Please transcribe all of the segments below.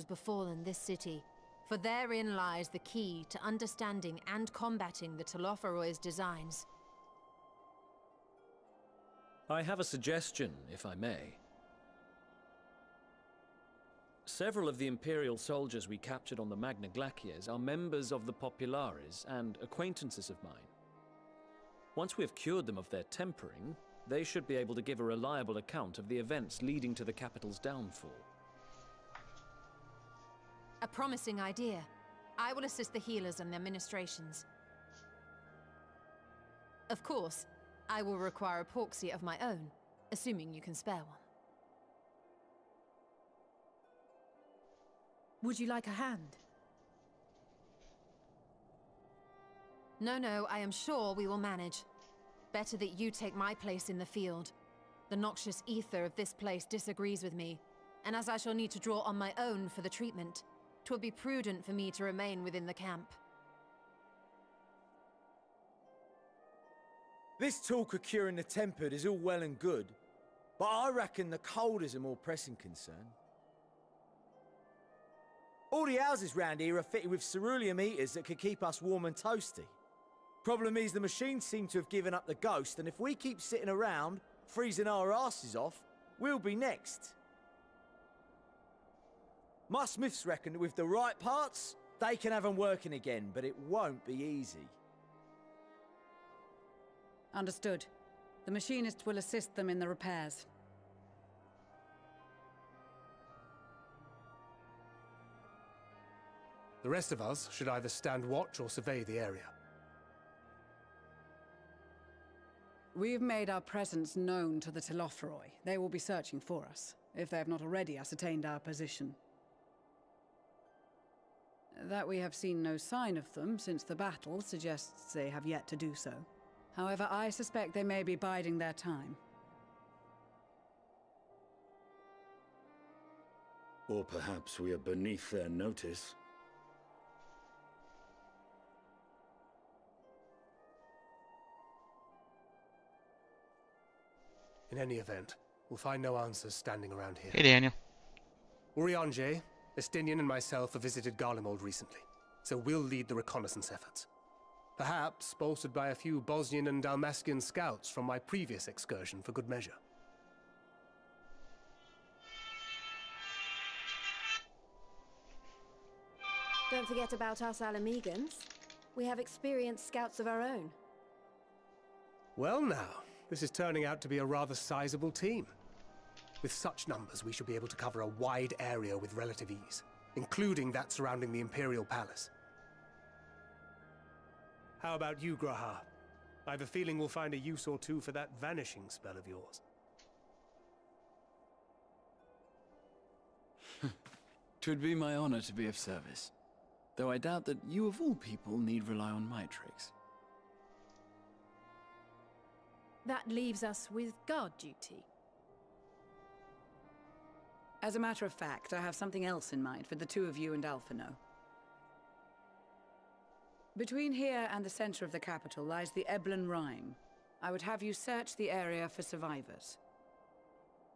befallen this city, for therein lies the key to understanding and combating the Telophoroid's designs. I have a suggestion, if I may. Several of the Imperial soldiers we captured on the Magna Glaciers are members of the Populares and acquaintances of mine. Once we have cured them of their tempering, they should be able to give a reliable account of the events leading to the capital's downfall. A promising idea. I will assist the healers and their ministrations. Of course, I will require a proxy of my own, assuming you can spare one. Would you like a hand? No, I am sure we will manage. Better that you take my place in the field. The noxious ether of this place disagrees with me, and as I shall need to draw on my own for the treatment, 'twill be prudent for me to remain within the camp. This talk of curing the tempered is all well and good, but I reckon the cold is a more pressing concern. All the houses round here are fitted with ceruleum heaters that could keep us warm and toasty. Problem is, the machines seem to have given up the ghost, and if we keep sitting around, freezing our asses off, we'll be next. My smiths reckon that with the right parts, they can have them working again, but it won't be easy. Understood. The machinist will assist them in the repairs. The rest of us should either stand watch or survey the area. We've made our presence known to the Telophoroi. They will be searching for us, if they have not already ascertained our position. That we have seen no sign of them since the battle suggests they have yet to do so. However, I suspect they may be biding their time. Or perhaps we are beneath their notice. In any event, we'll find no answers standing around here. Hey, Daniel. Urianger, Estinian and myself have visited Garlemald recently, so we'll lead the reconnaissance efforts. Perhaps bolstered by a few Bosnian and Dalmatian scouts from my previous excursion for good measure. Don't forget about us Alamegans. We have experienced scouts of our own. Well now, this is turning out to be a rather sizable team. With such numbers, we should be able to cover a wide area with relative ease, including that surrounding the Imperial Palace. How about you, Graha? I have a feeling we'll find a use or two for that vanishing spell of yours. 'Twould be my honor to be of service, though I doubt that you of all people need rely on my tricks. That leaves us with guard duty. As a matter of fact, I have something else in mind for the two of you and Alphino. Between here and the center of the capital lies the Eblan Rhine. I would have you search the area for survivors.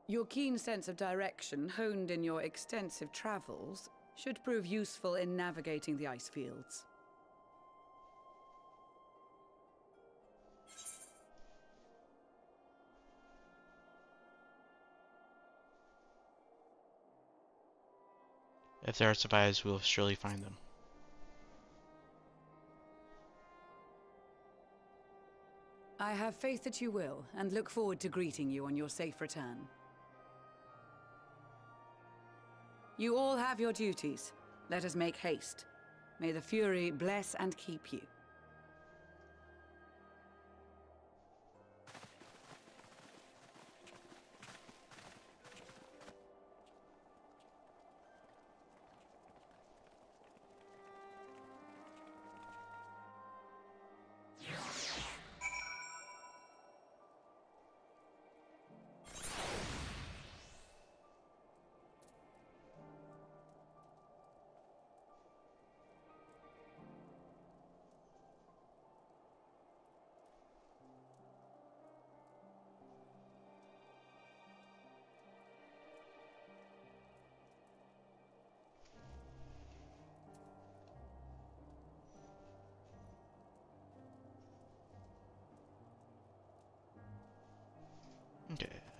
Your keen sense of direction, honed in your extensive travels, should prove useful in navigating the ice fields. If there are survivors, we will surely find them. I have faith that you will, and look forward to greeting you on your safe return. You all have your duties. Let us make haste. May the Fury bless and keep you.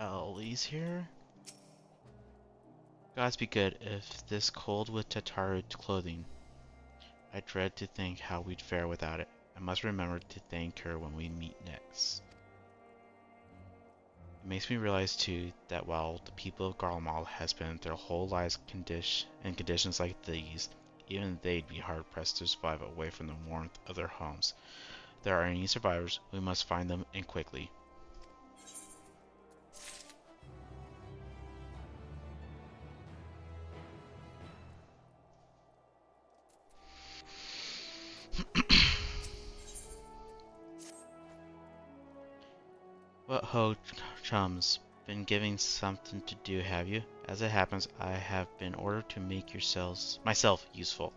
Ellie's here? Gods be good if this cold with Tataru clothing. I dread to think how we'd fare without it. I must remember to thank her when we meet next. It makes me realize too that while the people of Garlemald has spent their whole lives in conditions like these, even they'd be hard pressed to survive away from the warmth of their homes. If there are any survivors, we must find them and quickly. What ho, chums? Been giving something to do, have you? As it happens, I have been ordered to make myself useful.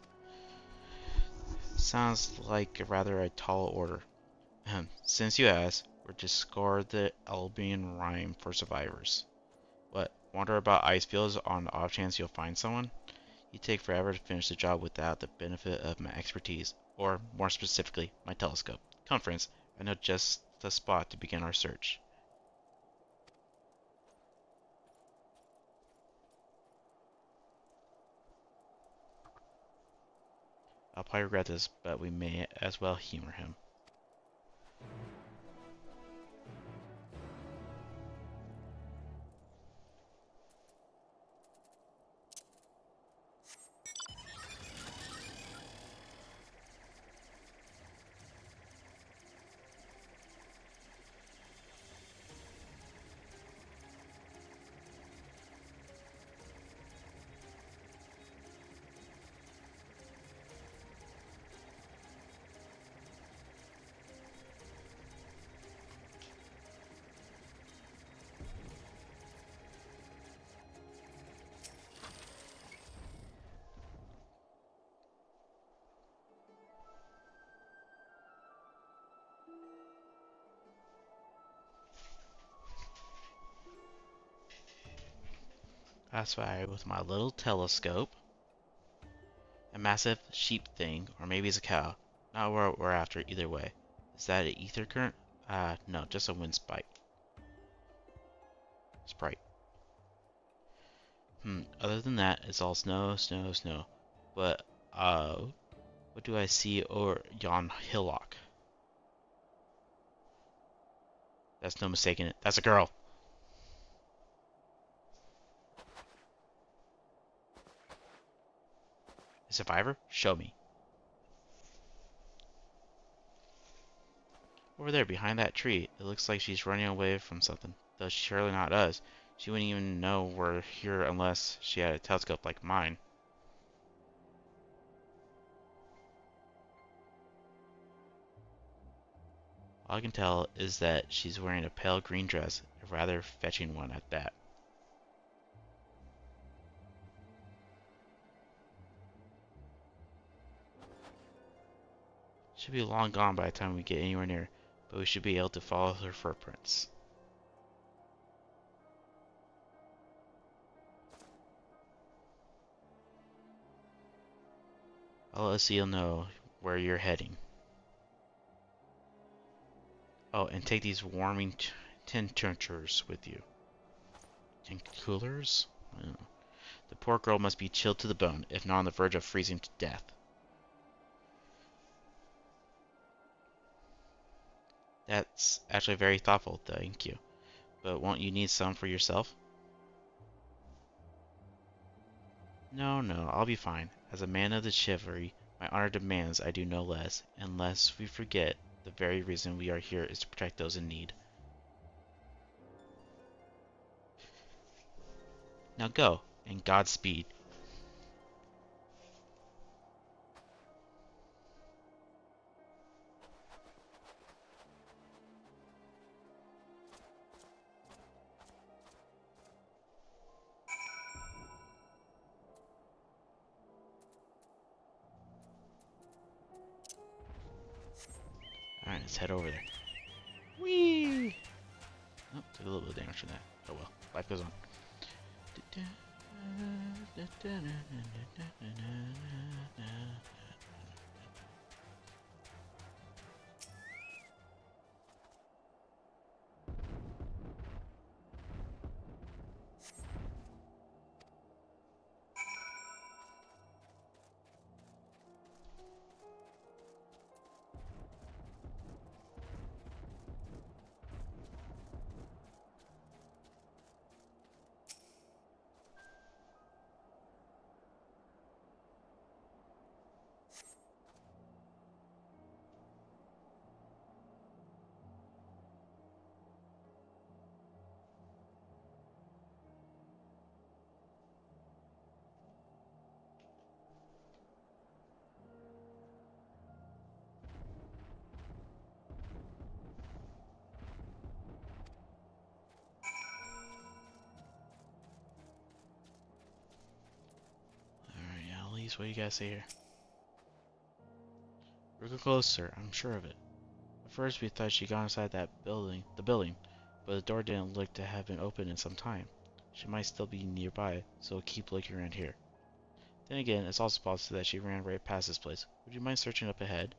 Sounds like rather a tall order. Since you ask, we're to scour the Albion Rime for survivors. What, wander about ice fields on the off chance you'll find someone? You take forever to finish the job without the benefit of my expertise, or more specifically, my telescope. Come, friends, I know just the spot to begin our search. I'll probably regret this, but we may as well humor him. That's why with my little telescope, a massive sheep thing, or maybe it's a cow. Not what we're after either way. Is that an ether current? No, just a wind spike. Sprite. Other than that, it's all snow, snow, snow. But, what do I see over yon hillock? That's no mistaking it. That's a girl! A survivor? Show me. Over there, behind that tree, it looks like she's running away from something. Though surely not us. She wouldn't even know we're here unless she had a telescope like mine. All I can tell is that she's wearing a pale green dress, a rather fetching one at that. Should be long gone by the time we get anywhere near, but we should be able to follow her footprints. I'll let Seal know where you're heading. Oh, and take these warming tinctures with you. Tinctures? I don't know. The poor girl must be chilled to the bone, if not on the verge of freezing to death. That's actually very thoughtful, thank you. But won't you need some for yourself? No, I'll be fine. As a man of the chivalry, my honor demands I do no less, unless we forget the very reason we are here is to protect those in need. Now go, and Godspeed. Alright, let's head over there. Whee! Oh, took a little bit of damage from that. Oh well, life goes on. Please, what do you guys say here? We're getting closer, I'm sure of it. At first we thought she'd gone inside the building, but the door didn't look to have been open in some time. She might still be nearby, so we'll keep looking around here. Then again, it's also possible that she ran right past this place. Would you mind searching up ahead?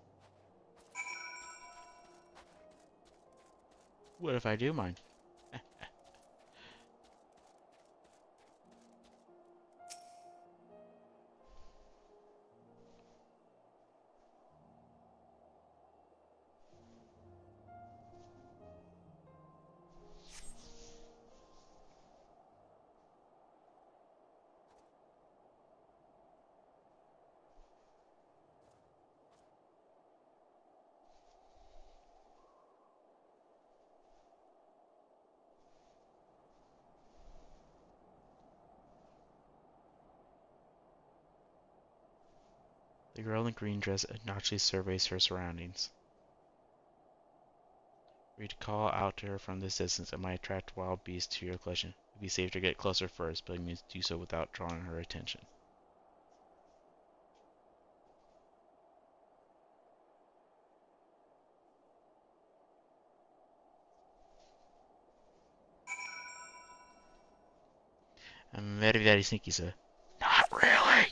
What if I do mind? The girl in the green dress obnoxiously surveys her surroundings. Were you to call out to her from this distance, it might attract wild beasts to your collection. It would be safe to get closer first, but you need to do so without drawing her attention. I'm very, very sneaky, sir. Not really!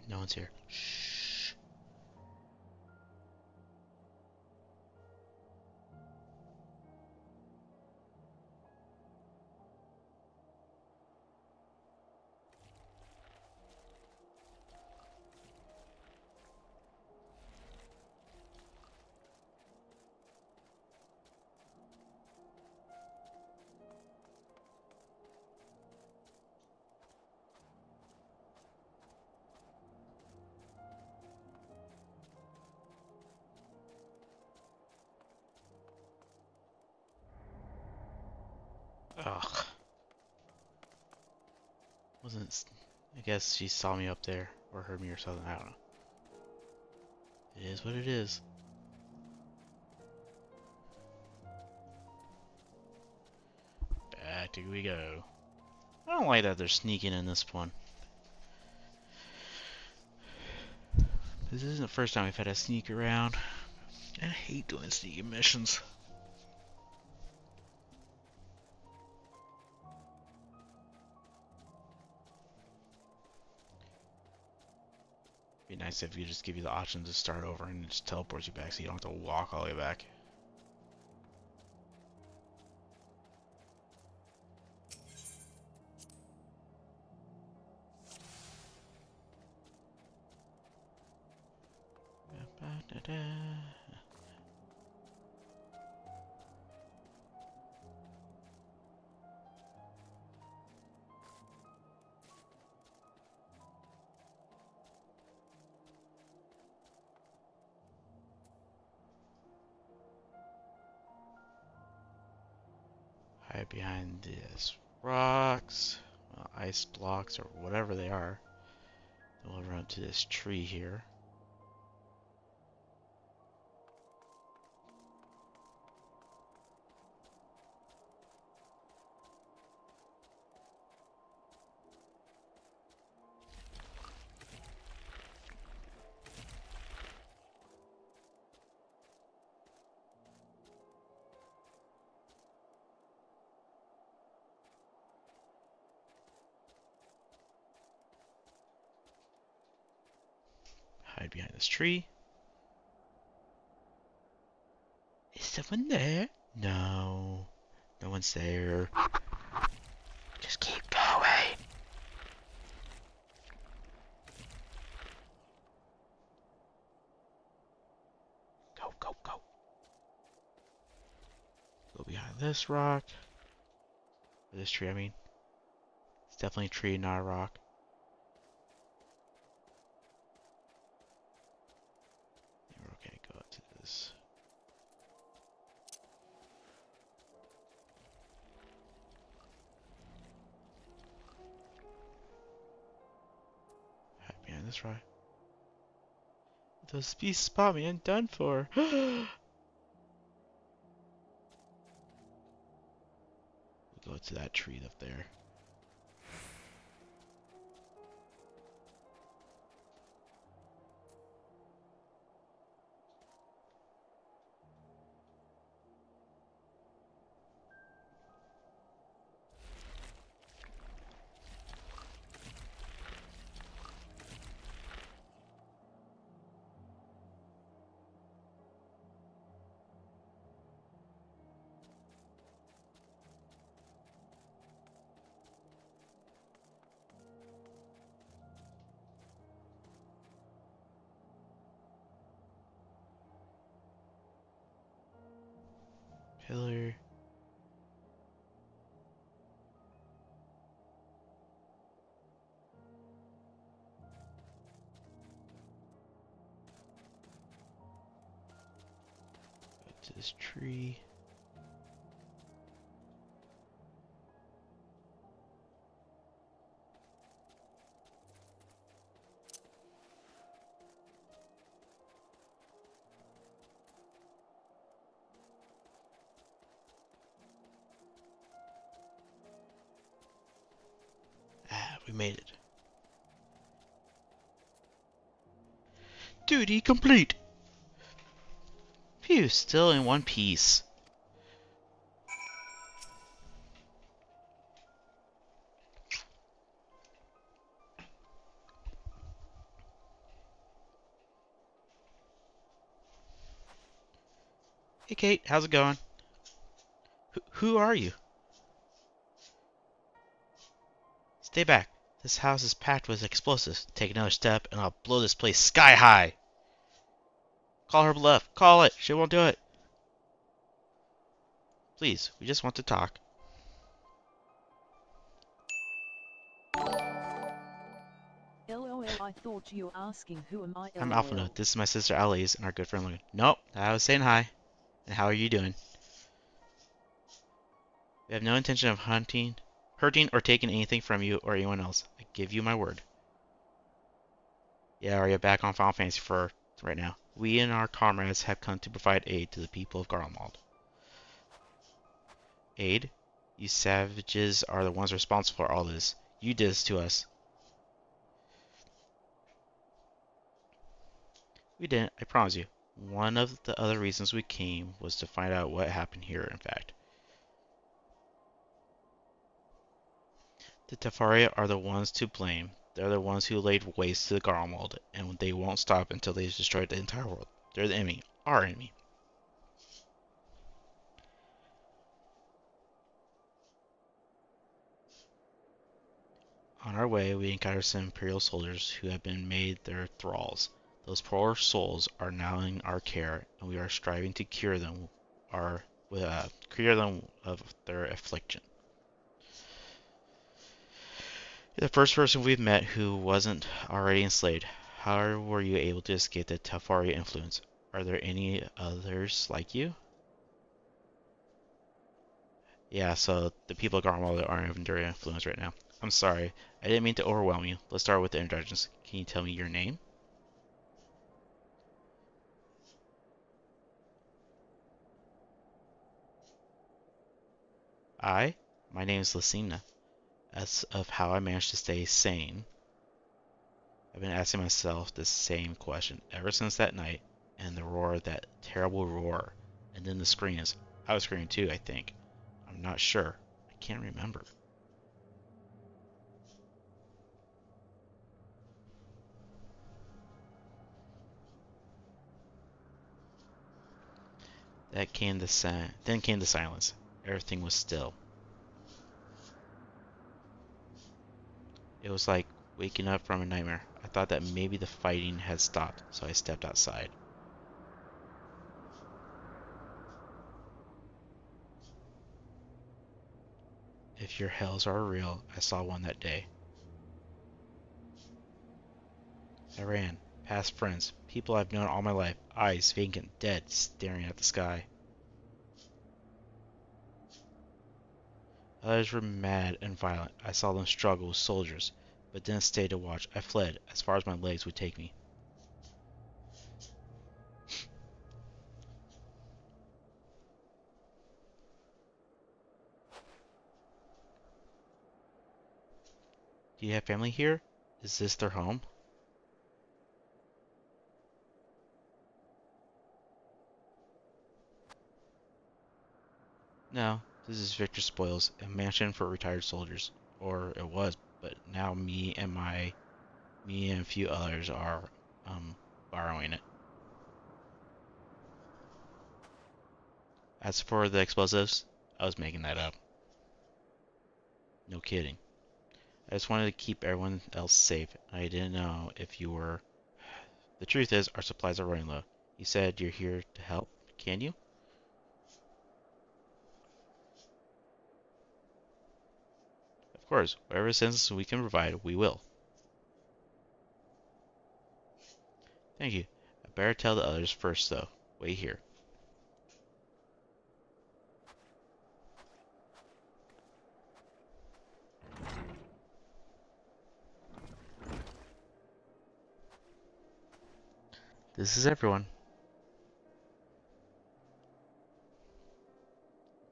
No one's here. Shh. Ugh. I guess she saw me up there, or heard me or something, I don't know. It is what it is. Back we go. I don't like that they're sneaking in this one. This isn't the first time we've had to sneak around. I hate doing sneaking missions. Be nice if you just give you the option to start over and it just teleports you back so you don't have to walk all the way back. Hide behind these rocks, ice blocks, or whatever they are. Then we'll run to this tree here. Hide behind this tree. Is someone there? No. No one's there. Just keep going. Go, go, go. Go behind this rock. Or this tree, I mean. It's definitely a tree, not a rock. We're okay, go up to this. Hide behind this rock. Those beasts spot me, I'm done for. We'll go to that tree up there. Pillar. Go to this tree. Ah, we made it. Duty complete. Phew, still in one piece. Hey Kate, how's it going? Who are you? Stay back. This house is packed with explosives. Take another step and I'll blow this place sky high. Call her bluff. Call it. She won't do it. Please, we just want to talk. LOL, I thought you were asking who am I. I'm Alphino. This is my sister Alice and our good friend Logan. Nope, I was saying hi. And how are you doing? We have no intention of hurting or taking anything from you or anyone else. I give you my word. Yeah, are you back on Final Fantasy for right now? We and our comrades have come to provide aid to the people of Garlemald. Aid? You savages are the ones responsible for all this. You did this to us. We didn't, I promise you. One of the other reasons we came was to find out what happened here, in fact. The Teferi are the ones to blame. They're the ones who laid waste to the Garlemald, and they won't stop until they've destroyed the entire world. They're the enemy, our enemy. On our way, we encountered some Imperial soldiers who have been made their thralls. Those poor souls are now in our care, and we are striving to cure them of their affliction. You're the first person we've met who wasn't already enslaved. How were you able to escape the Teferi influence? Are there any others like you? Yeah, so the people of Garlemald are under their influence right now. I'm sorry, I didn't mean to overwhelm you. Let's start with the introductions. Can you tell me your name? My name is Lucina. As of how I managed to stay sane, I've been asking myself the same question ever since that night and the roar, that terrible roar, and then the screams. I was screaming too, I think. I'm not sure. I can't remember. Then came the silence. Everything was still. It was like waking up from a nightmare. I thought that maybe the fighting had stopped, so I stepped outside. If your hells are real, I saw one that day. I ran, past friends, people I've known all my life, eyes vacant, dead, staring at the sky. Others were mad and violent. I saw them struggle with soldiers, but didn't stay to watch. I fled as far as my legs would take me. Do you have family here? Is this their home? No, this is Victor Spoils, a mansion for retired soldiers. Or it was, but now me and a few others are borrowing it. As for the explosives, I was making that up. No kidding. I just wanted to keep everyone else safe. I didn't know if you were... The truth is, our supplies are running low. You said you're here to help. Can you? Of course, whatever assistance we can provide, we will. Thank you. I better tell the others first, though. Wait here. This is everyone.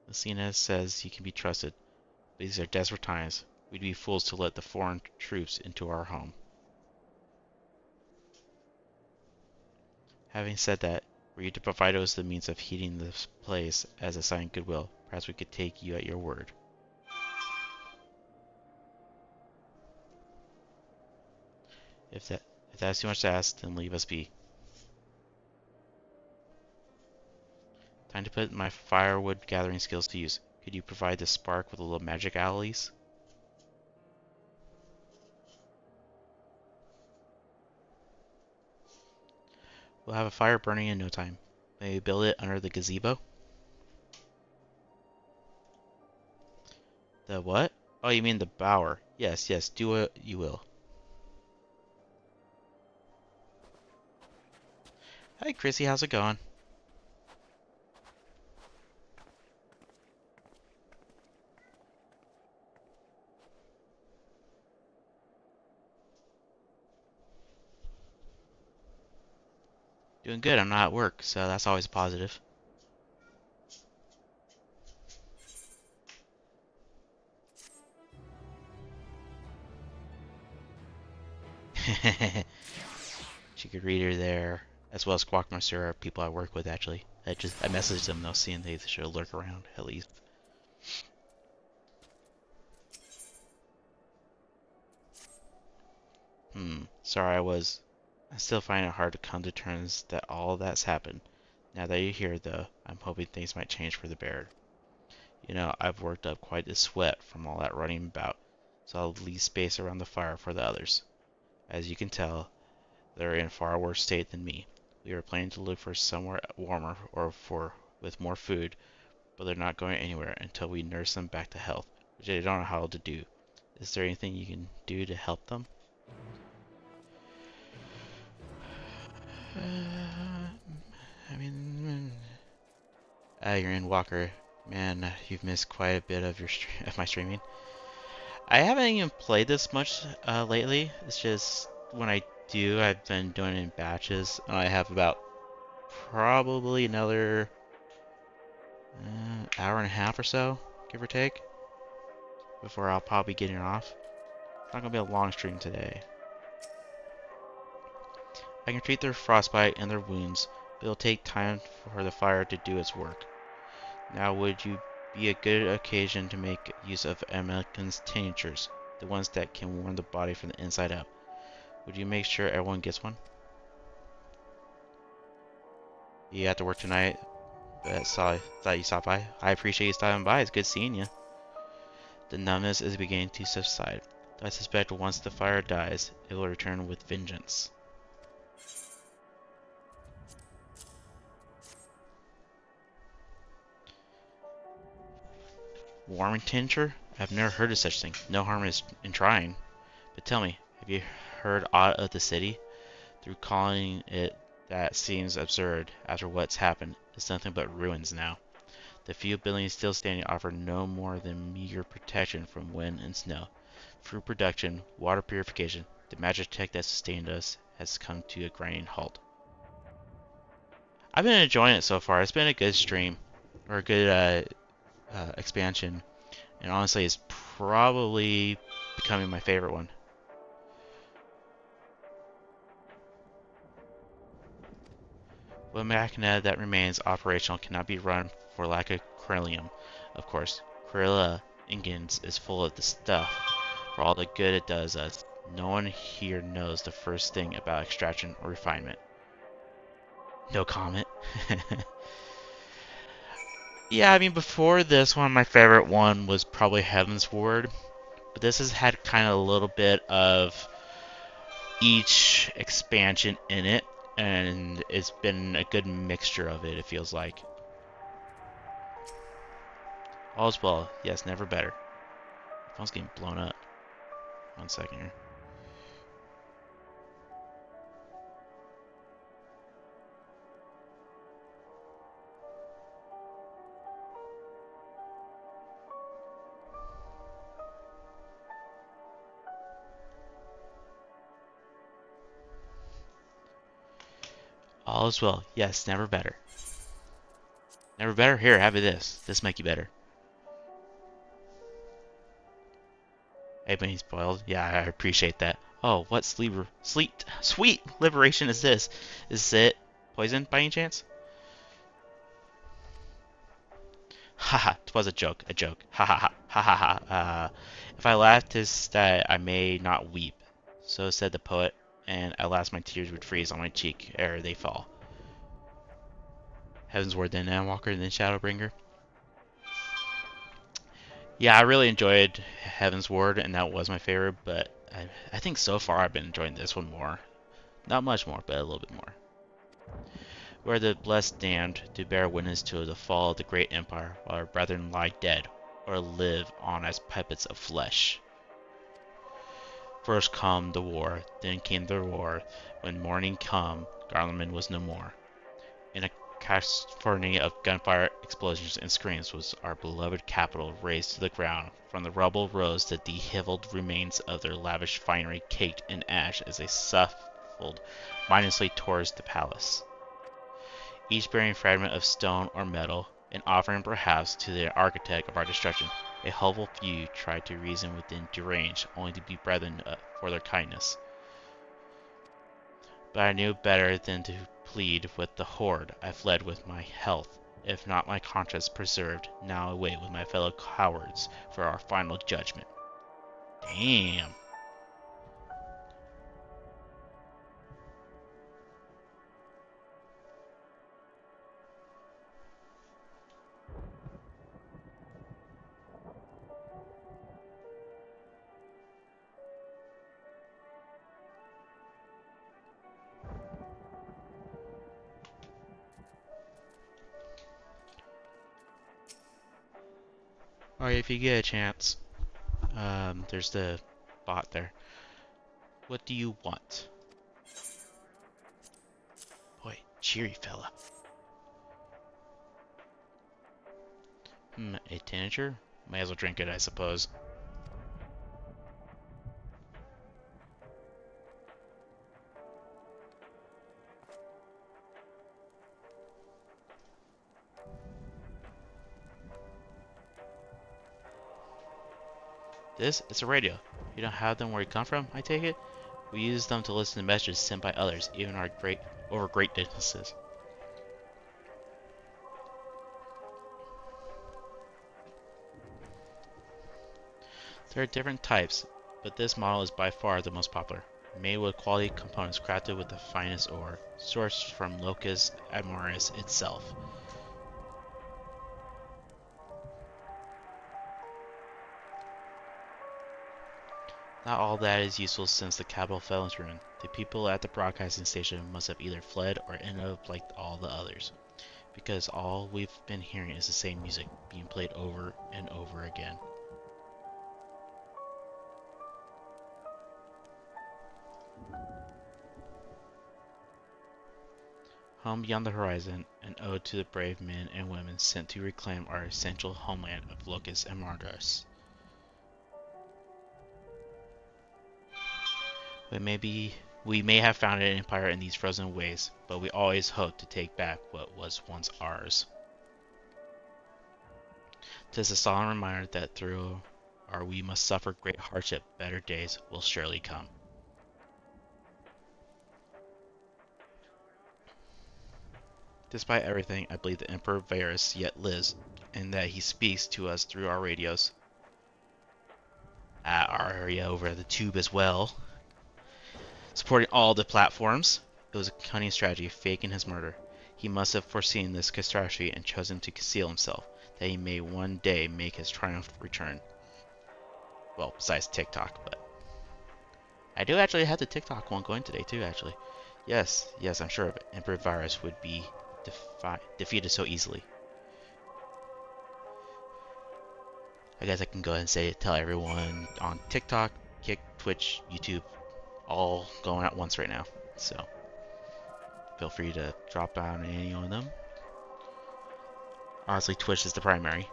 Lucina says you can be trusted. These are desperate times. We'd be fools to let the foreign troops into our home. Having said that, were you to provide us the means of heating this place as a sign of goodwill, perhaps we could take you at your word. If that's too much to ask, then leave us be. Time to put my firewood gathering skills to use. Could you provide the spark with a little magic, Alice? We'll have a fire burning in no time. May we build it under the gazebo? The what? Oh, you mean the bower. Yes, yes, do what you will. Hi, Chrissy, how's it going? Doing good, I'm not at work, so that's always a positive. Chicken Reader there, as well as Squawkmaster are people I work with actually. I messaged them though, seeing they should lurk around at least. Sorry I still find it hard to come to terms that all that's happened. Now that you're here though, I'm hoping things might change for the better. You know, I've worked up quite a sweat from all that running about, so I'll leave space around the fire for the others. As you can tell, they're in far worse state than me. We were planning to look for somewhere warmer with more food, but they're not going anywhere until we nurse them back to health, which I don't know how to do. Is there anything you can do to help them? You're in Walker. Man, you've missed quite a bit of my streaming. I haven't even played this much lately. It's just when I do, I've been doing it in batches, and I have about probably another hour and a half or so, give or take, before I'll probably get it off. It's not gonna be a long stream today. I can treat their frostbite and their wounds, but it'll take time for the fire to do its work. Now would you be a good occasion to make use of American's tinctures, the ones that can warm the body from the inside out. Would you make sure everyone gets one? You have to work tonight? But thought you stopped by. I appreciate you stopping by. It's good seeing you. The numbness is beginning to subside. I suspect once the fire dies, it will return with vengeance. Warming tincture? I've never heard of such thing. No harm in trying. But tell me, have you heard aught of the city? Through calling it that seems absurd after what's happened. It's nothing but ruins now. The few buildings still standing offer no more than meager protection from wind and snow. Food production, water purification, the magic tech that sustained us has come to a grinding halt. I've been enjoying it so far. It's been a good stream, or a good expansion, and honestly, it's probably becoming my favorite one. What machina that remains operational cannot be run for lack of Corellium. Of course, Corellia Ingens is full of the stuff for all the good it does us. No one here knows the first thing about extraction or refinement. No comment. Yeah, I mean, before this one, my favorite one was probably Heaven's Ward, but this has had kind of a little bit of each expansion in it, and it's been a good mixture of it, it feels like. All's well. Yes, never better. My phone's getting blown up. 1 second here. All is well. Yes, never better. Never better? Here, have this. This make you better. Hey, but he's spoiled. Yeah, I appreciate that. Oh, what sweet liberation is this? Is it poison by any chance? Haha, 'twas a joke. Ha ha ha ha ha ha. If I laughed, 'tis that I may not weep. So said the poet, and at last my tears would freeze on my cheek ere they fall. Heaven's Ward, then EndWalker, then Shadowbringer. Yeah, I really enjoyed Heaven's Ward, and that was my favorite, but I think so far I've been enjoying this one more. Not much more, but a little bit more. Where the blessed damned to bear witness to the fall of the great empire, while our brethren lie dead, or live on as puppets of flesh. First come the war, then came the war. When morning come, Garlemald was no more. In a cacophony of gunfire, explosions, and screams was our beloved capital razed to the ground. From the rubble rose the dehivelled remains of their lavish finery, caked in ash as they shuffled mindlessly towards the palace, each bearing fragment of stone or metal, an offering perhaps to the architect of our destruction. A hopeful few tried to reason with the deranged, only to be brethren for their kindness. But I knew better than to plead with the horde. I fled with my health, if not my conscience preserved. Now I wait with my fellow cowards for our final judgment. Damn. Alright, if you get a chance, there's the bot there. What do you want? Boy, cheery fella. A tanager? Might as well drink it, I suppose. This is a radio. You don't have them where you come from, I take it? We use them to listen to messages sent by others, even over great distances. There are different types, but this model is by far the most popular. Made with quality components crafted with the finest ore, sourced from Locus Amoris itself. Not all that is useful since the capital fell into ruin. The people at the broadcasting station must have either fled or ended up like all the others, because all we've been hearing is the same music being played over and over again. Home beyond the horizon, an ode to the brave men and women sent to reclaim our essential homeland of locusts and martyrs. We may have founded an empire in these frozen ways, but we always hope to take back what was once ours. 'Tis a solemn reminder that through our we must suffer great hardship, better days will surely come. Despite everything, I believe the Emperor Varus yet lives, and that he speaks to us through our radios. At our area over the tube as well. Supporting all the platforms. It was a cunning strategy, faking his murder. He must have foreseen this catastrophe and chosen to conceal himself, that he may one day make his triumphant return. Well, besides TikTok, but... I do actually have the TikTok one going today too, actually. Yes, I'm sure of it. Emperor Varus would be defeated so easily. I guess I can go ahead and say it, tell everyone on TikTok, Kick, Twitch, YouTube, all going at once right now. So feel free to drop on any of them. Honestly, Twitch is the primary.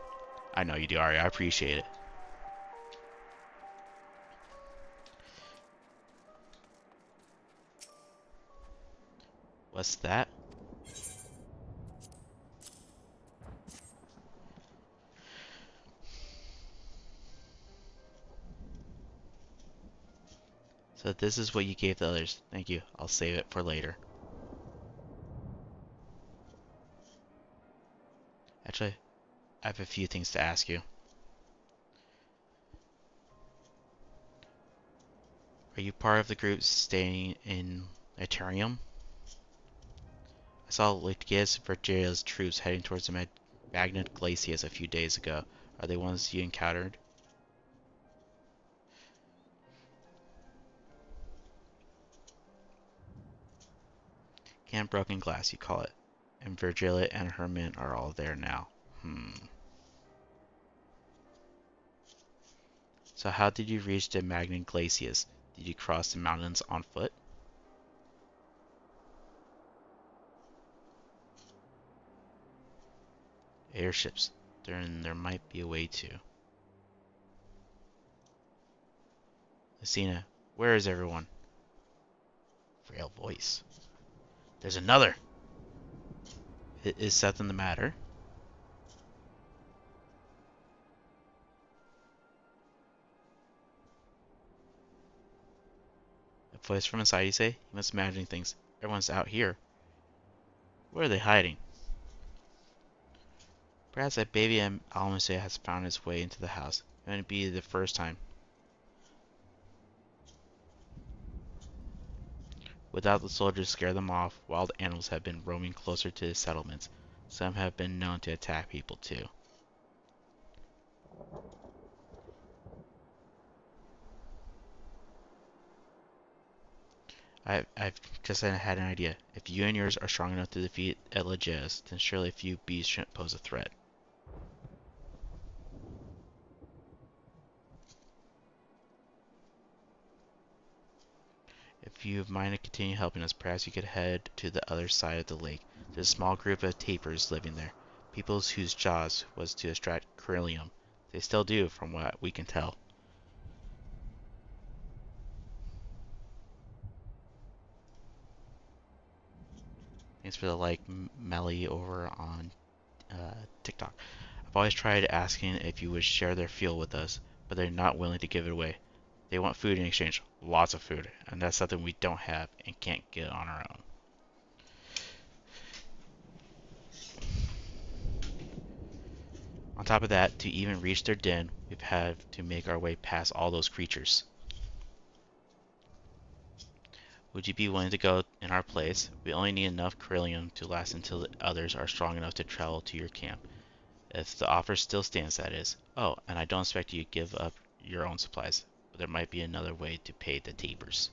I know you do, Ari. I appreciate it. What's that? So this is what you gave the others. Thank you. I'll save it for later. Actually, I have a few things to ask you. Are you part of the group staying in Eterium? I saw Lycius Virgilia's troops heading towards the Magna Glaciers a few days ago. Are they ones you encountered? Camp Broken Glass, you call it. And Virgilia and her men are all there now. So how did you reach the Magna Glaciers? Did you cross the mountains on foot? Airships. Then there might be a way to. Lucina, where is everyone? Frail voice. There's another! Is something the matter? A voice from inside, you say? You must imagine things. Everyone's out here. Where are they hiding? Perhaps that baby Almase has found its way into the house. It wouldn't be the first time. Without the soldiers scare them off, wild animals have been roaming closer to the settlements. Some have been known to attack people too. I've just had an idea. If you and yours are strong enough to defeat Eliges, then surely a few bees shouldn't pose a threat. If you mind to continue helping us, perhaps you could head to the other side of the lake. There's a small group of tapirs living there. People whose jobs was to extract Corellium. They still do, from what we can tell. Thanks for the like, Melly, over on TikTok. I've always tried asking if you would share their fuel with us, but they're not willing to give it away. They want food in exchange, lots of food, and that's something we don't have and can't get on our own. On top of that, to even reach their den, we've had to make our way past all those creatures. Would you be willing to go in our place? We only need enough Corellium to last until the others are strong enough to travel to your camp. If the offer still stands, that is. Oh, and I don't expect you to give up your own supplies, but there might be another way to pay the tapers.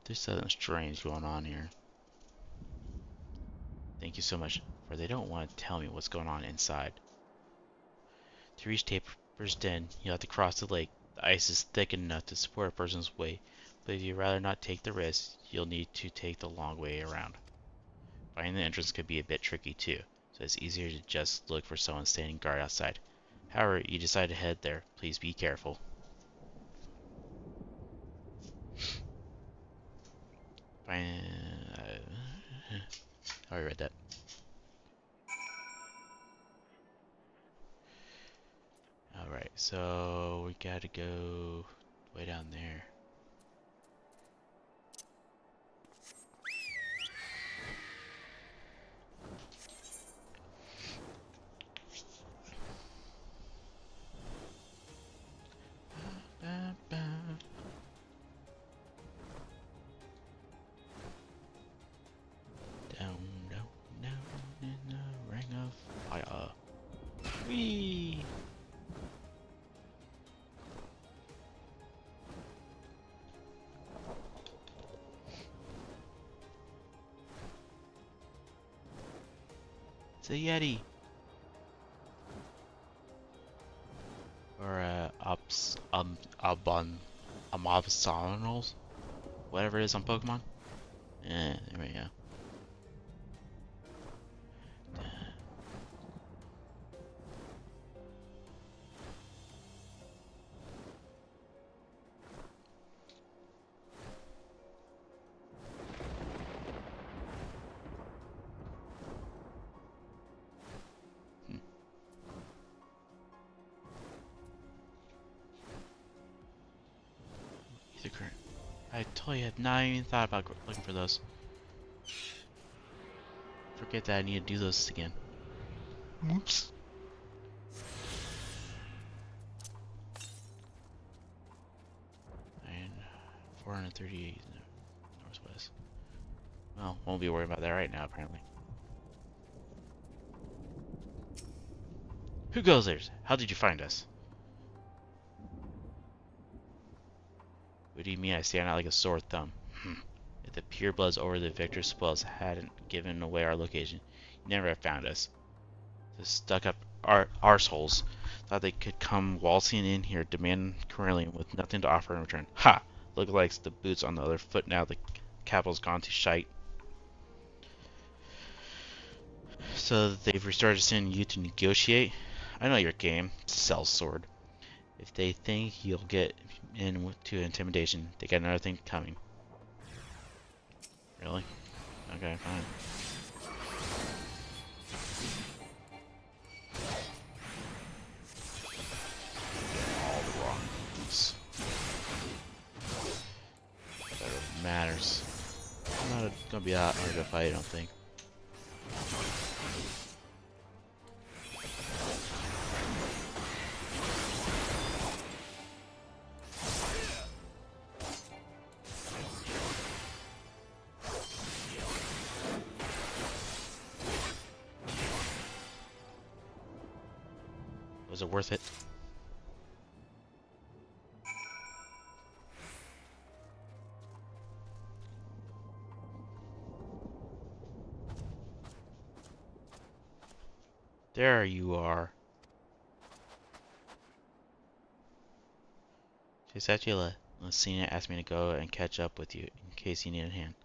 There's something strange going on here. Thank you so much, for they don't want to tell me what's going on inside. To reach Taper's Den, you'll have to cross the lake. The ice is thick enough to support a person's weight, but if you'd rather not take the risk, you'll need to take the long way around. Finding the entrance could be a bit tricky too, so it's easier to just look for someone standing guard outside. However, you decide to head there, please be careful. I already read that. Alright, so we gotta go way down there. Down in the ring of fire. Whee! It's a Yeti. Or Amobsonals. Whatever it is on Pokemon. There we go. Ether current. I totally had not even thought about looking for those. Forget that I need to do those again. Oops. And 438 northwest. Well, won't be worried about that right now, apparently. Who goes there? How did you find us? What do you mean I stand out like a sore thumb? If the purebloods over the Victor spoils hadn't given away our location, you never have found us. The stuck-up arseholes thought they could come waltzing in here, demanding Corellium with nothing to offer in return. Ha! Look like the boots on the other foot now the capital's gone to shite. So they've resorted to sending you to negotiate? I know your game. Sellsword. If they think you'll get into intimidation, they got another thing coming. Really? Okay, fine. All the wrong moves. That matters. I'm not gonna be that hard to fight, I don't think. Was it worth it? There you are. Satula Lucina asked me to go and catch up with you in case you need a hand.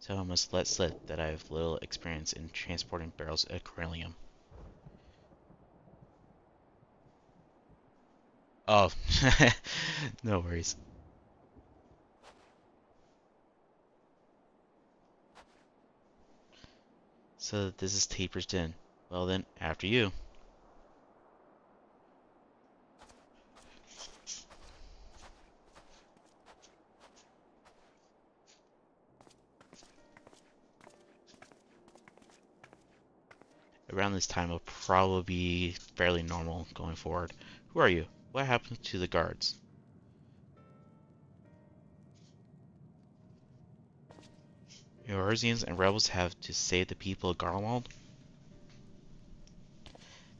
So I must let slip that I have little experience in transporting barrels of Corellium. Oh, no worries. So this is Taper's Den. Well then, after you. around this time will probably be fairly normal going forward. Who are you? What happened to the guards? Eorzeans and rebels have to save the people of Garlemald?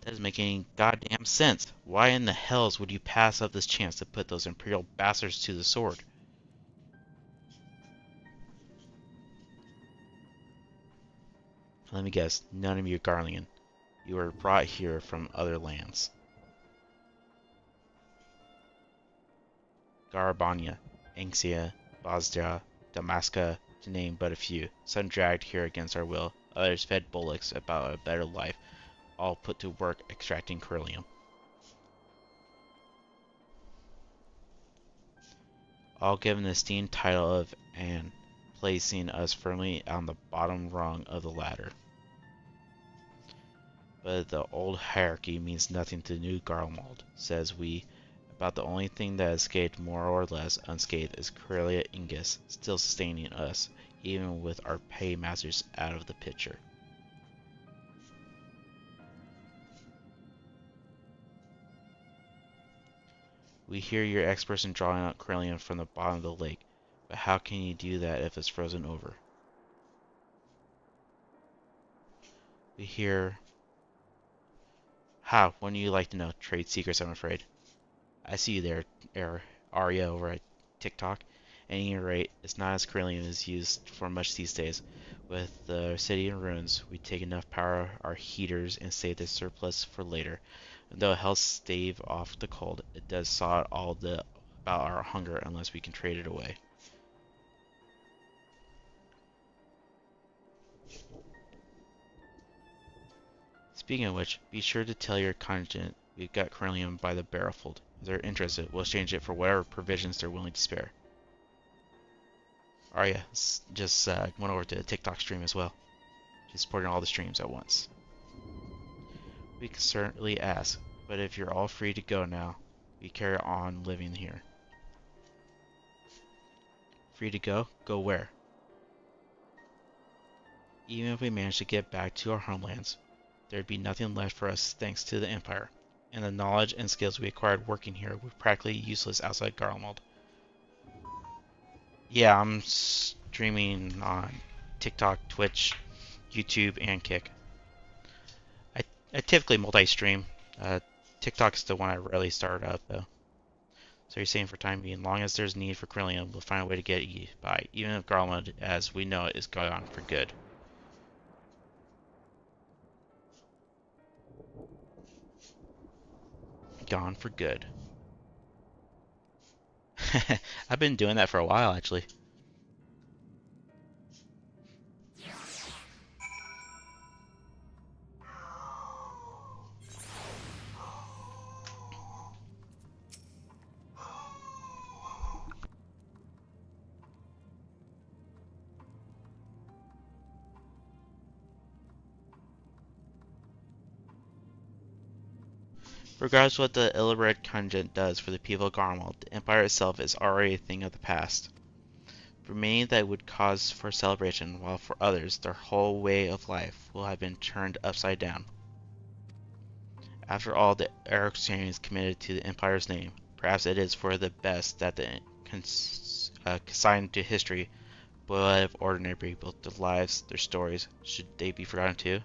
That doesn't make any goddamn sense. Why in the hells would you pass up this chance to put those Imperial bastards to the sword? Let me guess, none of you are Garlean. You were brought here from other lands. Garabania, Anxia, Bosdia, Damaska, to name but a few. Some dragged here against our will, others fed bullocks about a better life, all put to work extracting Corellium. All given the esteemed title of Anne, placing us firmly on the bottom rung of the ladder. But the old hierarchy means nothing to new Garlemald, says we. About the only thing that escaped more or less unscathed is Corellia Ingus, still sustaining us, even with our paymasters out of the picture. We hear you're experts in drawing out Corellium from the bottom of the lake, but how can you do that if it's frozen over? We hear... How? Wouldn't you like to know? Trade secrets, I'm afraid. I see you there, Arya over at TikTok. At any rate, it's not as Corellium is used for much these days. With the city in ruins, we take enough power our heaters and save the surplus for later. And though it helps stave off the cold, it does saw all about our hunger unless we can trade it away. Speaking of which, be sure to tell your contingent we've got Corellium by the barrelful. If they're interested, we'll exchange it for whatever provisions they're willing to spare. Arya just went over to the TikTok stream as well. She's supporting all the streams at once. We can certainly ask, but if you're all free to go now, we carry on living here. Free to go? Go where? Even if we manage to get back to our homelands, there'd be nothing left for us thanks to the Empire, and the knowledge and skills we acquired working here were practically useless outside Garlemald. Yeah, I'm streaming on TikTok, Twitch, YouTube, and Kick. I typically multi-stream. TikTok's the one I rarely start up, though. So you're saying for time being, long as there's need for Corellium, we'll find a way to get by, even if Garlemald, as we know it, is gone for good. Gone for good. I've been doing that for a while, actually. Regardless of what the ill-bred contingent does for the people of Garlemald, the Empire itself is already a thing of the past. For many that would cause for celebration, while for others, their whole way of life will have been turned upside down. After all the Eorzeans committed to the Empire's name, perhaps it is for the best that the consigned to history, boil out of ordinary people, their lives, their stories, should they be forgotten too?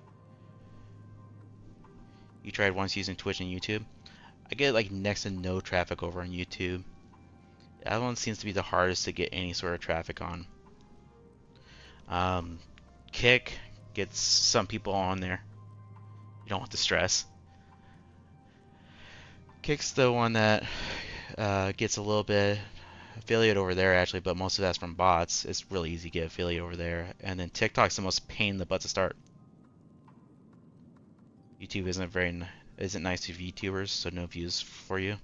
You tried once using Twitch and YouTube? I get like next to no traffic over on YouTube. That one seems to be the hardest to get any sort of traffic on. Kick gets some people on there. You don't want the stress. Kick's the one that gets a little bit affiliate over there actually, but most of that's from bots. It's really easy to get affiliate over there. And then TikTok's the most pain in the butt to start. YouTube isn't nice to VTubers, so no views for you.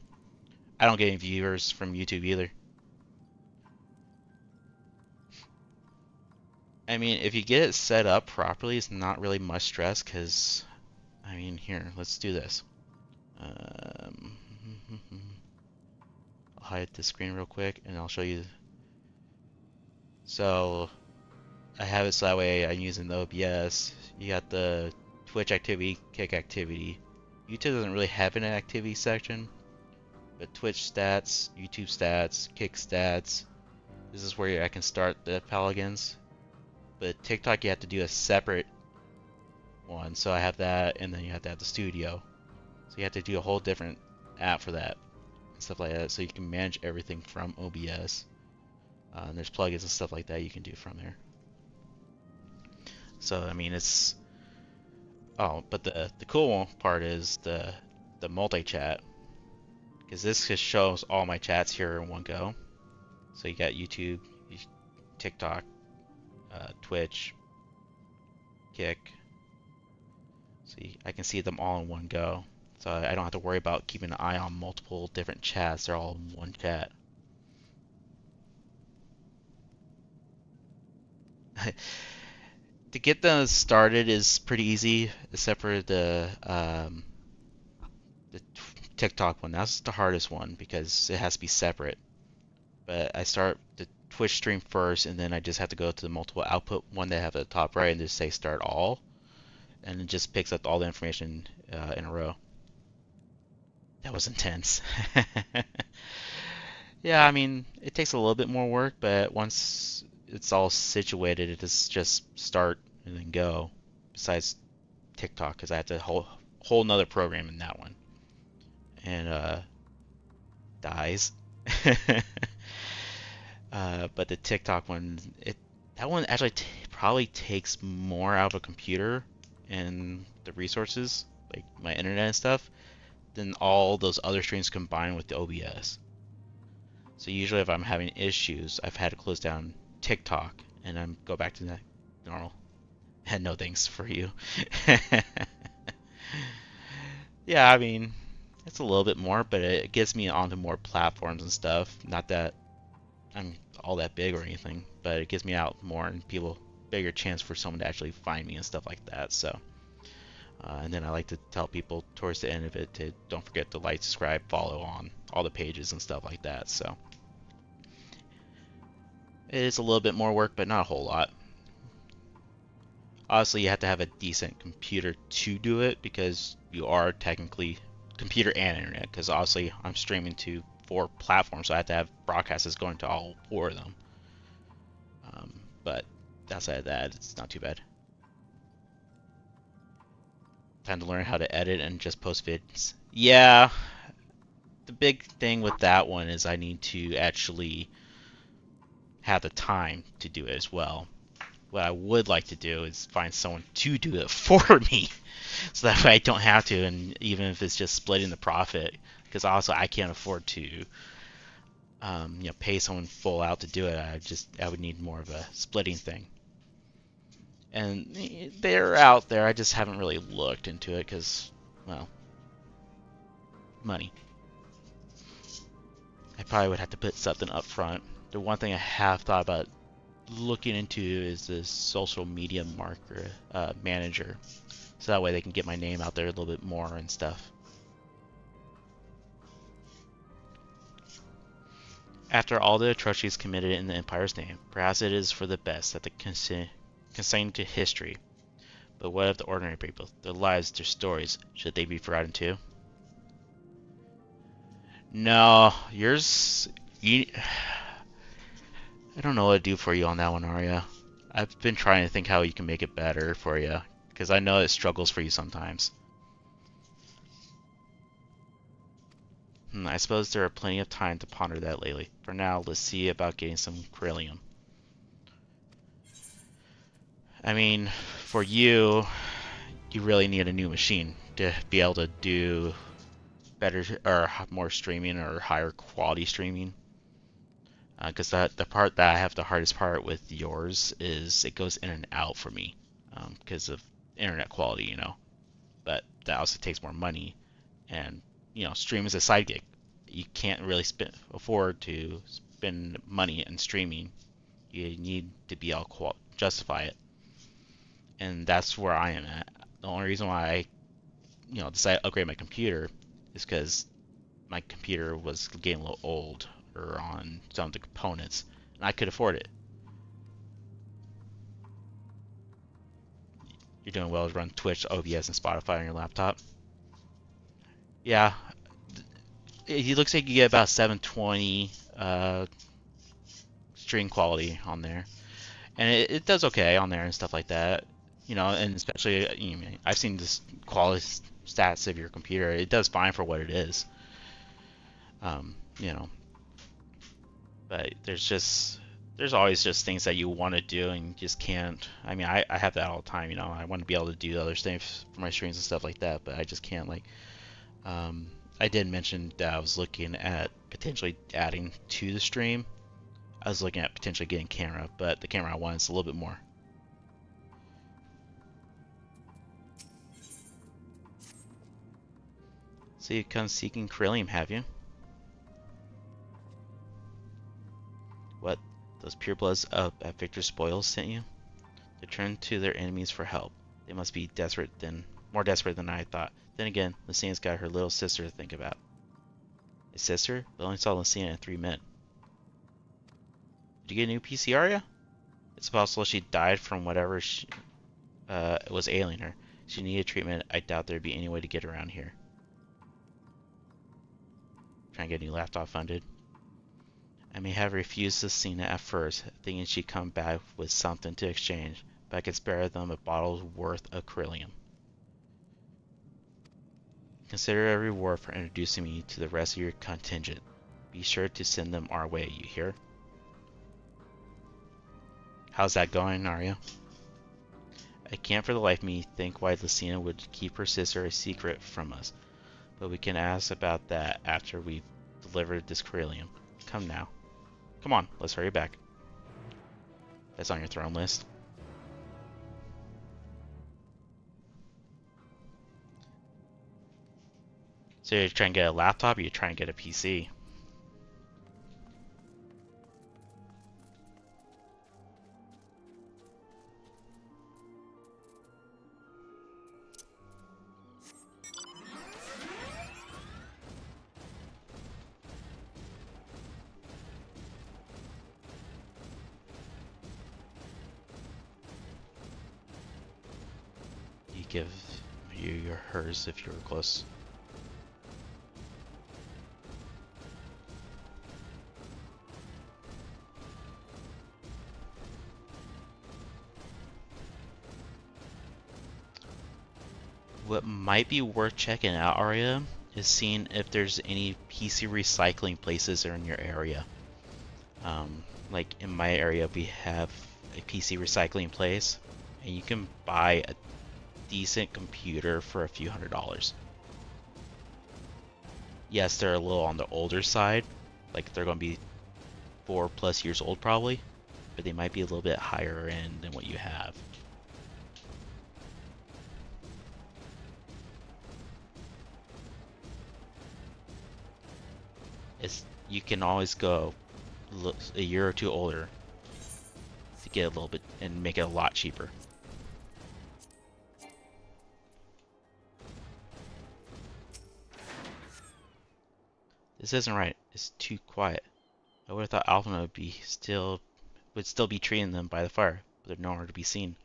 I don't get any viewers from YouTube either. I mean, if you get it set up properly, it's not really much stress, because, I mean, here, let's do this. I'll hide the screen real quick, and I'll show you. So, I have it so that way I'm using the OBS. You got the Twitch activity, Kick activity. YouTube doesn't really have an activity section, but Twitch stats, YouTube stats, Kick stats. This is where I can start the Pelicans. But TikTok, you have to do a separate one. So I have that, and then you have to have the studio. So you have to do a whole different app for that and stuff like that. So you can manage everything from OBS. And there's plugins and stuff like that you can do from there. So I mean, it's but the cool part is the multi-chat, because this just shows all my chats here in one go. So you got YouTube, TikTok, Twitch, Kick. So I can see them all in one go. So I don't have to worry about keeping an eye on multiple different chats. They're all in one chat. To get them started is pretty easy, except for the TikTok one. That's the hardest one because it has to be separate. But I start the Twitch stream first, and then I just have to go to the multiple output one they have at the top right and just say start all, and it just picks up all the information in a row. That was intense. Yeah, I mean, it takes a little bit more work, but once it's all situated, it is just start and then go. Besides TikTok, because I have to whole nother program in that one, and dies. But the TikTok one, that one actually probably takes more out of a computer and the resources, like my internet and stuff, than all those other streams combined with the OBS. So usually if I'm having issues, I've had to close down TikTok and then go back to the normal. Had no thanks for you. Yeah, I mean, it's a little bit more, but it gets me onto more platforms and stuff. Not that I'm all that big or anything, but it gets me out more and people bigger chance for someone to actually find me and stuff like that. So, and then I like to tell people towards the end of it to don't forget to like, subscribe, follow on all the pages and stuff like that. So it is a little bit more work, but not a whole lot. Obviously, you have to have a decent computer to do it because you are technically computer and internet. Because obviously, I'm streaming to 4 platforms, so I have to have broadcasters going to all 4 of them. But outside of that, it's not too bad. Time to learn how to edit and just post vids. Yeah, the big thing with that one is I need to actually have the time to do it as well. What I would like to do is find someone to do it for me, so that way I don't have to, and even if it's just splitting the profit, because also I can't afford to pay someone full out to do it. I would need more of a splitting thing. And they're out there. I just haven't really looked into it because, well, money. I probably would have to put something up front. The one thing I have thought about looking into is this social media manager, so that way they can get my name out there a little bit more and stuff. After all the atrocities committed in the Empire's name, perhaps it is for the best that the consigned to history. But what of the ordinary people? Their lives, their stories, should they be forgotten too? No, yours... I don't know what to do for you on that one, Arya. I've been trying to think how you can make it better for you, because I know it struggles for you sometimes. I suppose there are plenty of time to ponder that lately. For now, let's see about getting some Corellium. I mean, for you, you really need a new machine to be able to do better or more streaming or higher quality streaming. Because the part that I have the hardest part with yours is it goes in and out for me because of internet quality, you know. But that also takes more money, and stream is a side gig. You can't really afford to spend money in streaming. You need to be able to justify it, and that's where I am at. The only reason why I decided to upgrade my computer is because my computer was getting a little old or on some of the components, and I could afford it. you're doing well to run Twitch, OBS, and Spotify on your laptop. Yeah, it looks like you get about 720 stream quality on there, and it does okay on there and stuff like that. You know, and especially I've seen this quality stats of your computer. It does fine for what it is. You know, but there's always just things that you want to do and you just can't. I mean, I have that all the time. You know, I want to be able to do other things for my streams and stuff like that, but I just can't. Like, I did mention that I was looking at potentially adding to the stream. I was looking at potentially getting camera, but the camera I want is a little bit more. So you come seeking Corellium, have you? What? Those purebloods up at Victor's Spoils sent you? They turned to their enemies for help. They must be more desperate than I thought. Then again, Lucina's got her little sister to think about. A sister? But only saw Lucina and 3 men. Did you get a new PC, Arya? It's possible she died from whatever was ailing her. She needed treatment. I doubt there'd be any way to get around here. Trying to get a new laptop funded. I may have refused Lucina at first, thinking she'd come back with something to exchange, but I could spare them a bottle's worth of Corellium. Consider a reward for introducing me to the rest of your contingent. Be sure to send them our way, you hear? How's that going, Arya? I can't for the life of me think why Lucina would keep her sister a secret from us, but we can ask about that after we've delivered this Corellium. Come now. Come on, let's hurry back. That's on your throne list. So you're trying to get a laptop or you're trying to get a PC? You give you your hers if you were close. What might be worth checking out, Arya, is seeing if there's any PC recycling places in your area. Like in my area, we have a PC recycling place, and you can buy a decent computer for a few $100s. Yes, they're a little on the older side, like they're going to be 4+ years old probably, but they might be a little bit higher end than what you have. You can always go a year or two older to get a little bit and make it a lot cheaper. This isn't right. It's too quiet. I would have thought Alpha would still be treating them by the fire, but they're nowhere to be seen.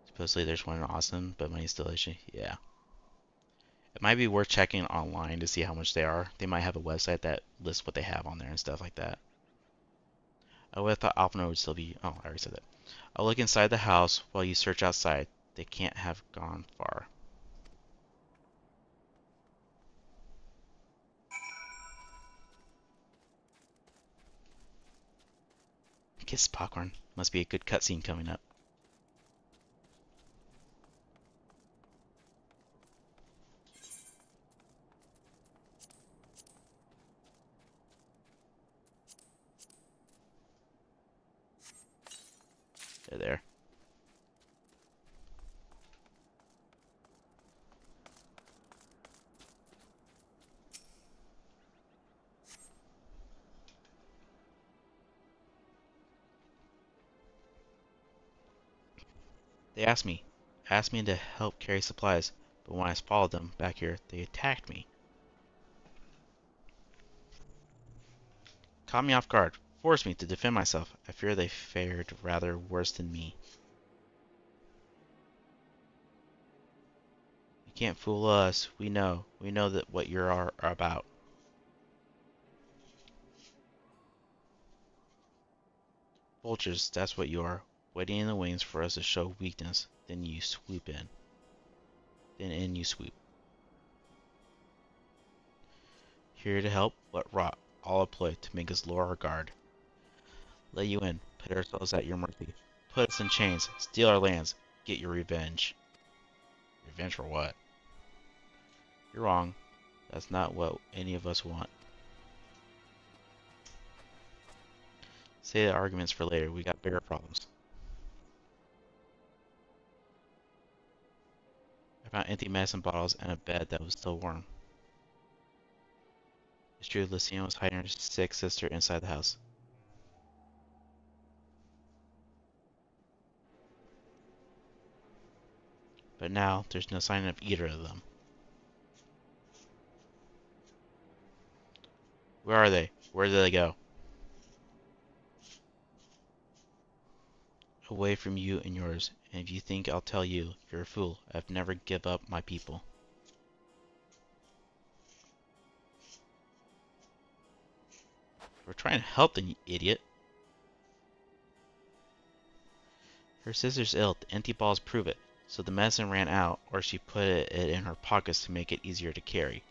Supposedly there's one in Austin, but money's still an issue. Yeah. It might be worth checking online to see how much they are. They might have a website that lists what they have on there and stuff like that. I would have thought Alpha would still be... Oh, I already said that. I'll look inside the house while you search outside. They can't have gone far. Kiss popcorn. Must be a good cutscene coming up. They're there. They asked me to help carry supplies, but when I followed them back here, they attacked me. Caught me off guard. forced me to defend myself. I fear they fared rather worse than me. You can't fool us. We know that what you are about. Vultures, that's what you are. Waiting in the wings for us to show weakness. Then you swoop in. Then in you swoop. Here to help, what rot, all a ploy to make us lower our guard. Let you in, put ourselves at your mercy. Put us in chains, steal our lands, get your revenge. Revenge for what? You're wrong. That's not what any of us want. Say the arguments for later, we got bigger problems. I found empty medicine bottles and a bed that was still warm. It's true, Lucina was hiding her sick sister inside the house. But now, there's no sign of either of them. Where are they? Where did they go? Away from you and yours, and if you think I'll tell you, you're a fool. I've never give up my people. We're trying to help them, you idiot. Her sister's ill, the empty balls prove it, so the medicine ran out, or she put it in her pockets to make it easier to carry.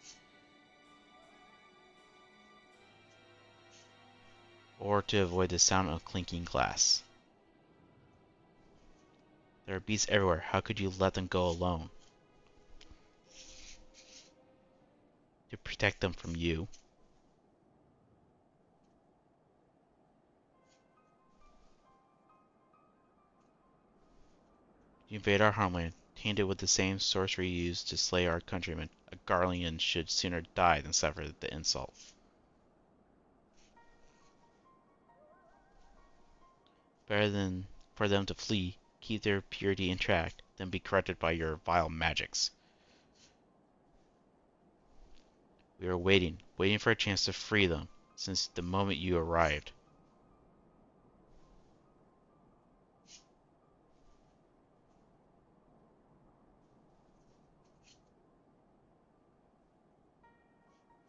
Or to avoid the sound of clinking glass. There are beasts everywhere, how could you let them go alone? To protect them from you. You invade our homeland, tainted with the same sorcery used to slay our countrymen. A Garlean should sooner die than suffer the insult. Better than for them to flee, keep their purity intact, than be corrupted by your vile magics. We were waiting for a chance to free them, since the moment you arrived.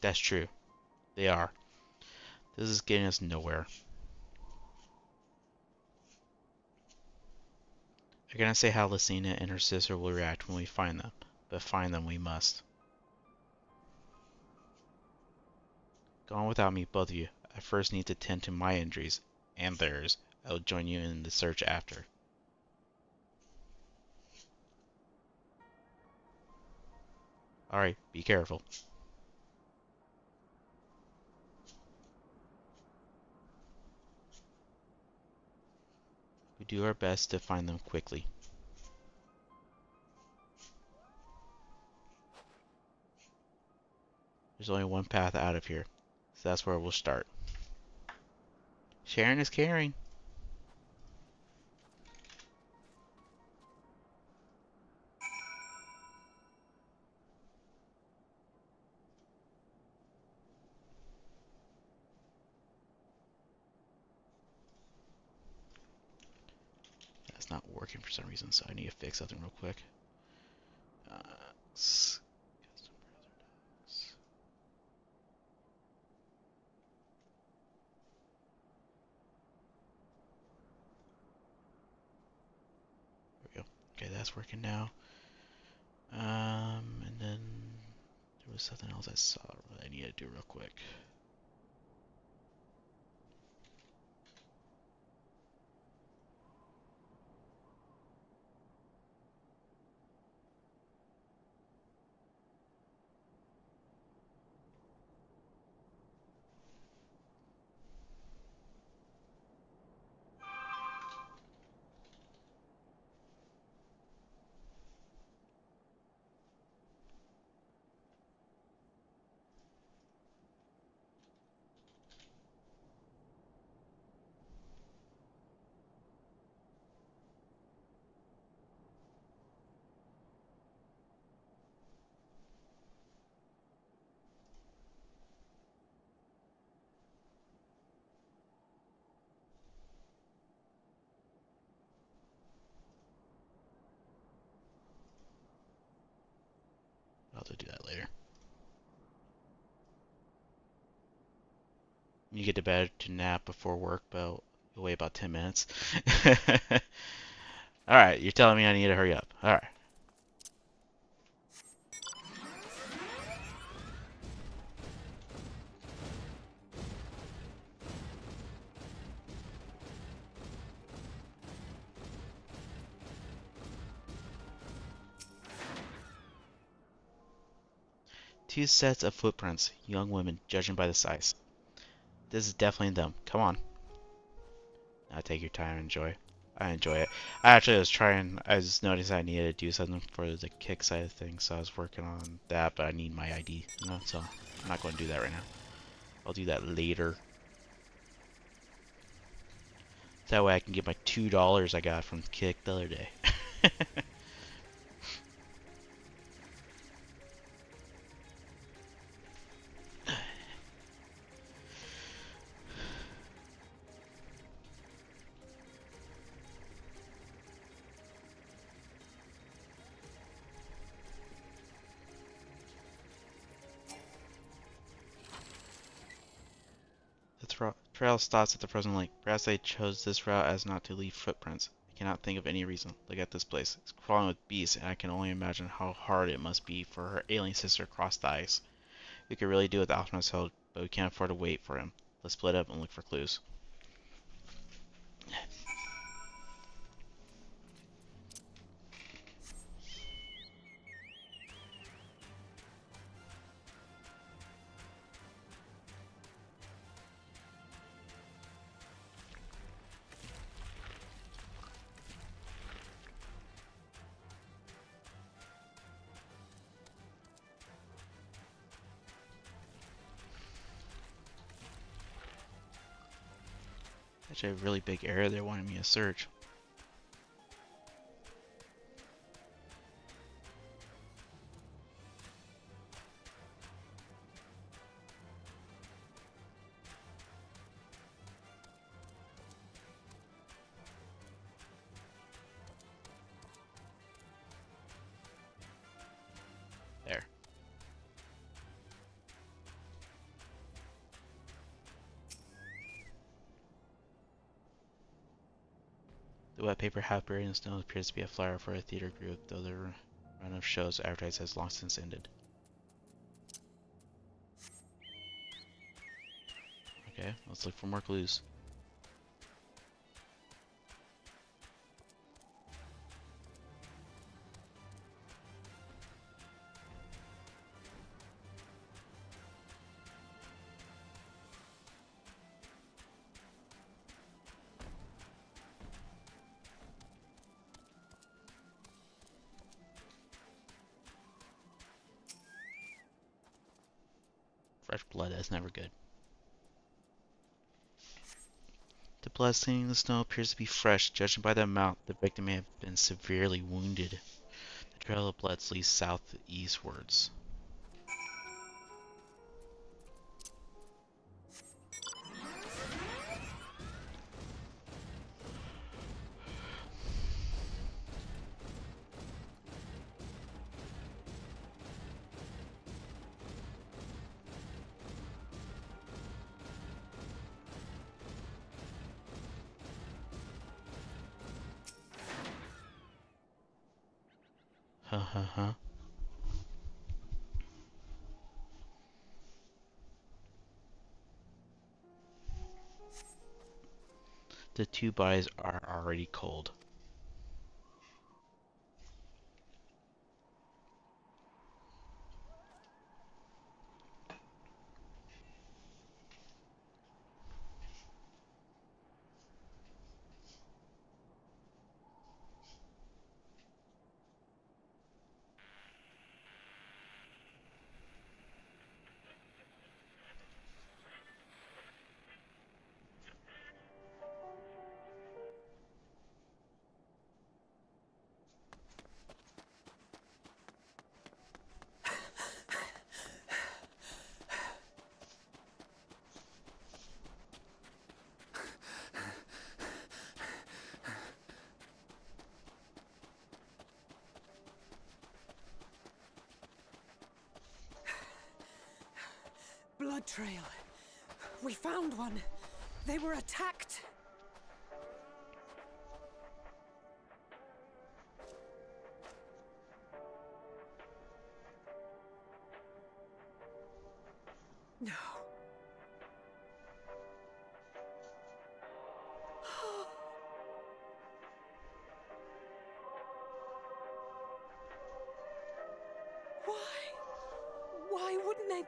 That's true. They are. This is getting us nowhere. I cannot say how Lucina and her sister will react when we find them, but find them we must. Go on without me, both of you. I first need to tend to my injuries, and theirs. I will join you in the search after. Alright, be careful. We do our best to find them quickly. There's only one path out of here, so that's where we'll start. Sharing is caring. That's not working for some reason, so I need to fix something real quick. Okay, that's working now. And then there was something else I saw that I need to do real quick. have to do that later. You get to bed to nap before work, but you'll wait about 10 minutes. Alright, you're telling me I need to hurry up. Alright. Two sets of footprints, young women, judging by the size. This is definitely them. Come on. Now take your time and enjoy. I enjoy it. I was noticing I needed to do something for the kick side of things, so I was working on that, but I need my ID, you know, so I'm not going to do that right now. I'll do that later. That way I can get my $2 I got from Kick the other day. The trail stops at the frozen lake. Perhaps they chose this route as not to leave footprints. I cannot think of any reason. Look at this place. It's crawling with beasts, and I can only imagine how hard it must be for her alien sister to cross the ice. We could really do with Optimus Hill, but we can't afford to wait for him. Let's split up and look for clues. Actually, a really big area they're wanting me to search. There. The wet paper half buried in snow appears to be a flyer for a theater group, though the run of shows advertised has long since ended. Okay, let's look for more clues. Fresh blood, that's never good. The blood staining in the snow appears to be fresh. Judging by the amount, the victim may have been severely wounded. The trail of blood leads southeastwards. Ha ha ha. The two bodies are already cold. blood trail. We found one. They were attacked. No. Why wouldn't they?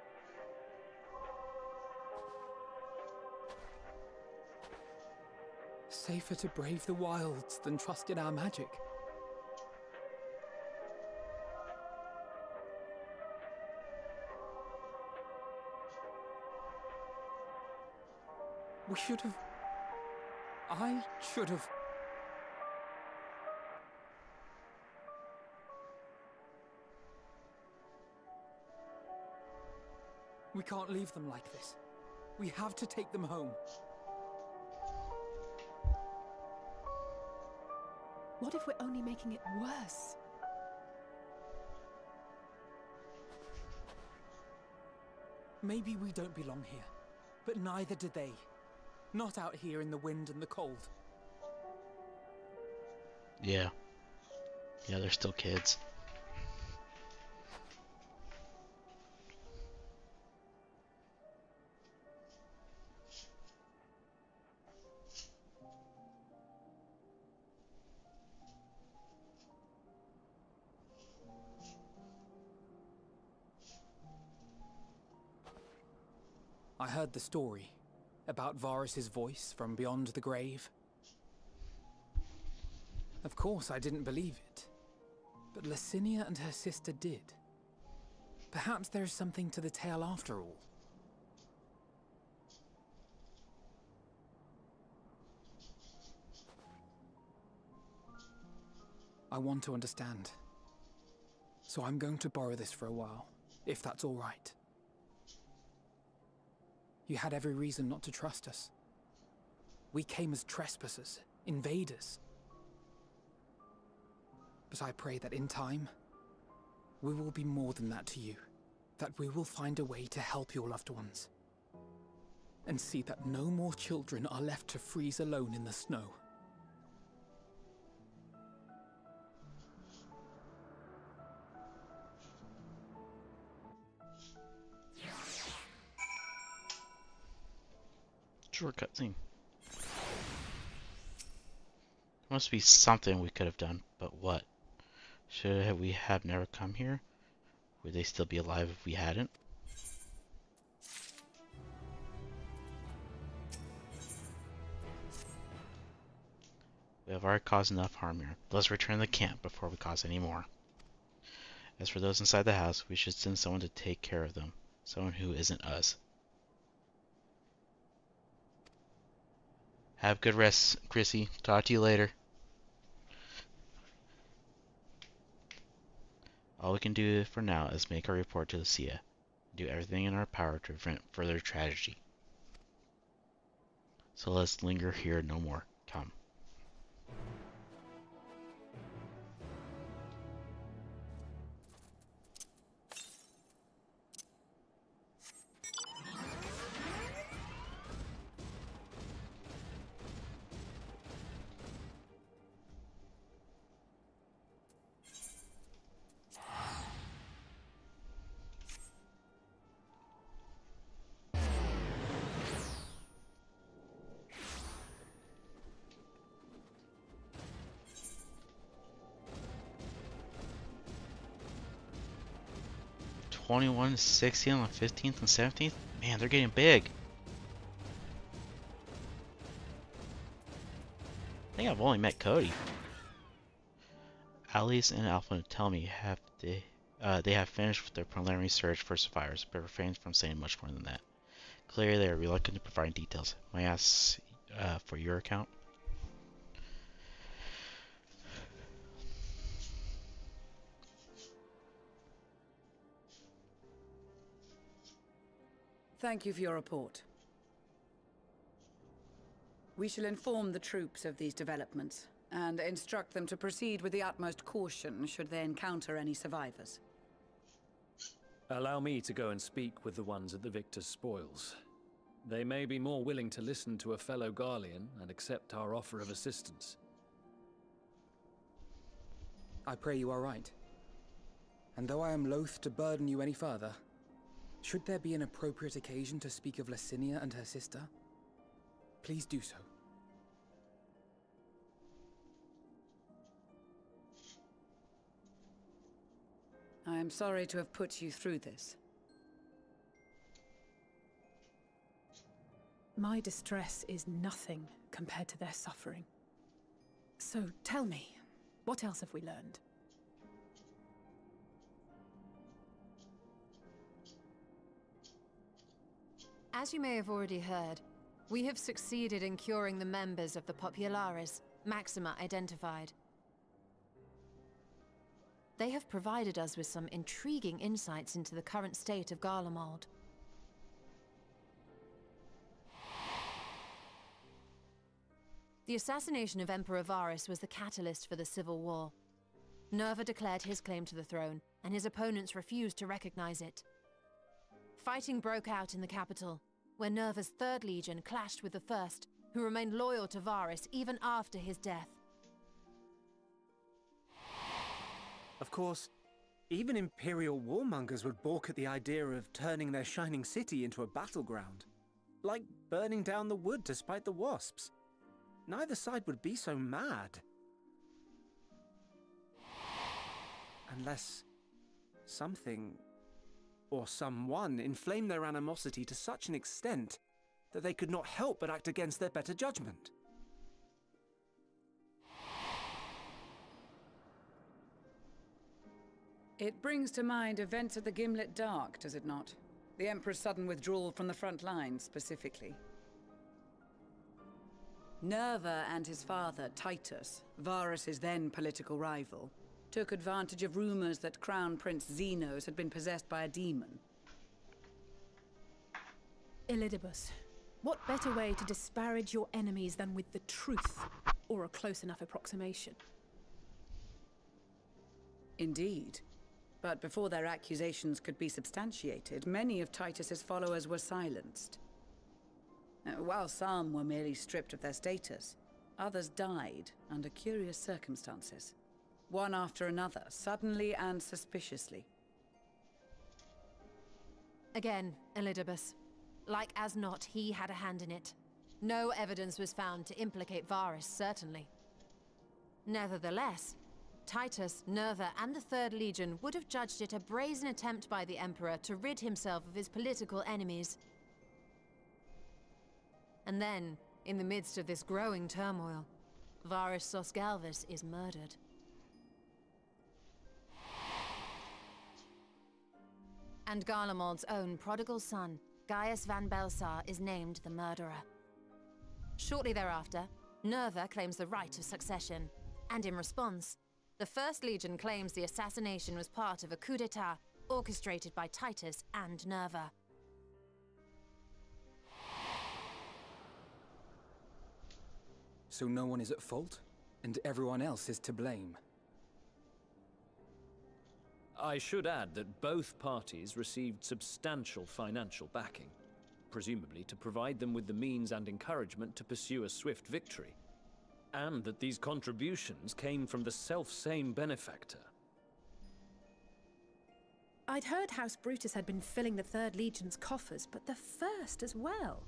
Safer to brave the wilds than trust in our magic. We should have... I should have... We can't leave them like this. We have to take them home. What if we're only making it worse? Maybe we don't belong here, but neither do they. Not out here in the wind and the cold. Yeah. Yeah, they're still kids. I heard the story about Varus's voice from beyond the grave. Of course, I didn't believe it, but Licinia and her sister did. Perhaps there is something to the tale after all. I want to understand, so I'm going to borrow this for a while, if that's all right. You had every reason not to trust us. We came as trespassers, invaders. But I pray that in time, we will be more than that to you. That we will find a way to help your loved ones. And see that no more children are left to freeze alone in the snow. Shortcut thing. Must be something we could have done, but what? Should we have never come here? Would they still be alive if we hadn't? We have already caused enough harm here. Let's return to the camp before we cause any more. As for those inside the house, we should send someone to take care of them. Someone who isn't us. Have good rest, Chrissy. Talk to you later. All we can do for now is make a report to the Sia. Do everything in our power to prevent further tragedy. So let's linger here no more. Come. '21, '16 on the 15th and 17th? Man, they're getting big. I think I've only met Cody. Alice and Alpha tell me they have finished with their preliminary search for survivors, but refrain from saying much more than that. Clearly, they are reluctant to provide details. May I ask for your account? Thank you for your report. We shall inform the troops of these developments, and instruct them to proceed with the utmost caution should they encounter any survivors. Allow me to go and speak with the ones at the victor's spoils. They may be more willing to listen to a fellow Garlean and accept our offer of assistance. I pray you are right. And though I am loath to burden you any further, should there be an appropriate occasion to speak of Licinia and her sister, please do so. I am sorry to have put you through this. My distress is nothing compared to their suffering. So tell me, what else have we learned? As you may have already heard, we have succeeded in curing the members of the Populares, Maxima identified. They have provided us with some intriguing insights into the current state of Garlemald. The assassination of Emperor Varus was the catalyst for the civil war. Nerva declared his claim to the throne, and his opponents refused to recognize it. Fighting broke out in the capital, where Nerva's Third Legion clashed with the First, who remained loyal to Varus even after his death. Of course, even Imperial warmongers would balk at the idea of turning their shining city into a battleground. Like burning down the wood to spite the wasps. Neither side would be so mad. Unless something or someone inflamed their animosity to such an extent that they could not help but act against their better judgment. It brings to mind events at the Gimlet Dark, does it not? The Emperor's sudden withdrawal from the front lines, specifically. Nerva and his father, Titus, Varus's then political rival, took advantage of rumors that Crown Prince Xenos had been possessed by a demon. Elidibus, what better way to disparage your enemies than with the truth, or a close enough approximation? Indeed. But before their accusations could be substantiated, many of Titus's followers were silenced. While some were merely stripped of their status, others died under curious circumstances. One after another, suddenly and suspiciously. Again, Elidibus. Like as not, he had a hand in it. No evidence was found to implicate Varus, certainly. Nevertheless, Titus, Nerva, and the Third Legion would have judged it a brazen attempt by the Emperor to rid himself of his political enemies. And then, in the midst of this growing turmoil, Varus Sosgalvus is murdered. And Garlemald's own prodigal son, Gaius van Belsar, is named the murderer. Shortly thereafter, Nerva claims the right of succession, and in response, the First Legion claims the assassination was part of a coup d'etat orchestrated by Titus and Nerva. So no one is at fault, and everyone else is to blame. I should add that both parties received substantial financial backing, presumably to provide them with the means and encouragement to pursue a swift victory, and that these contributions came from the self-same benefactor. I'd heard House Brutus had been filling the Third Legion's coffers, but the First as well.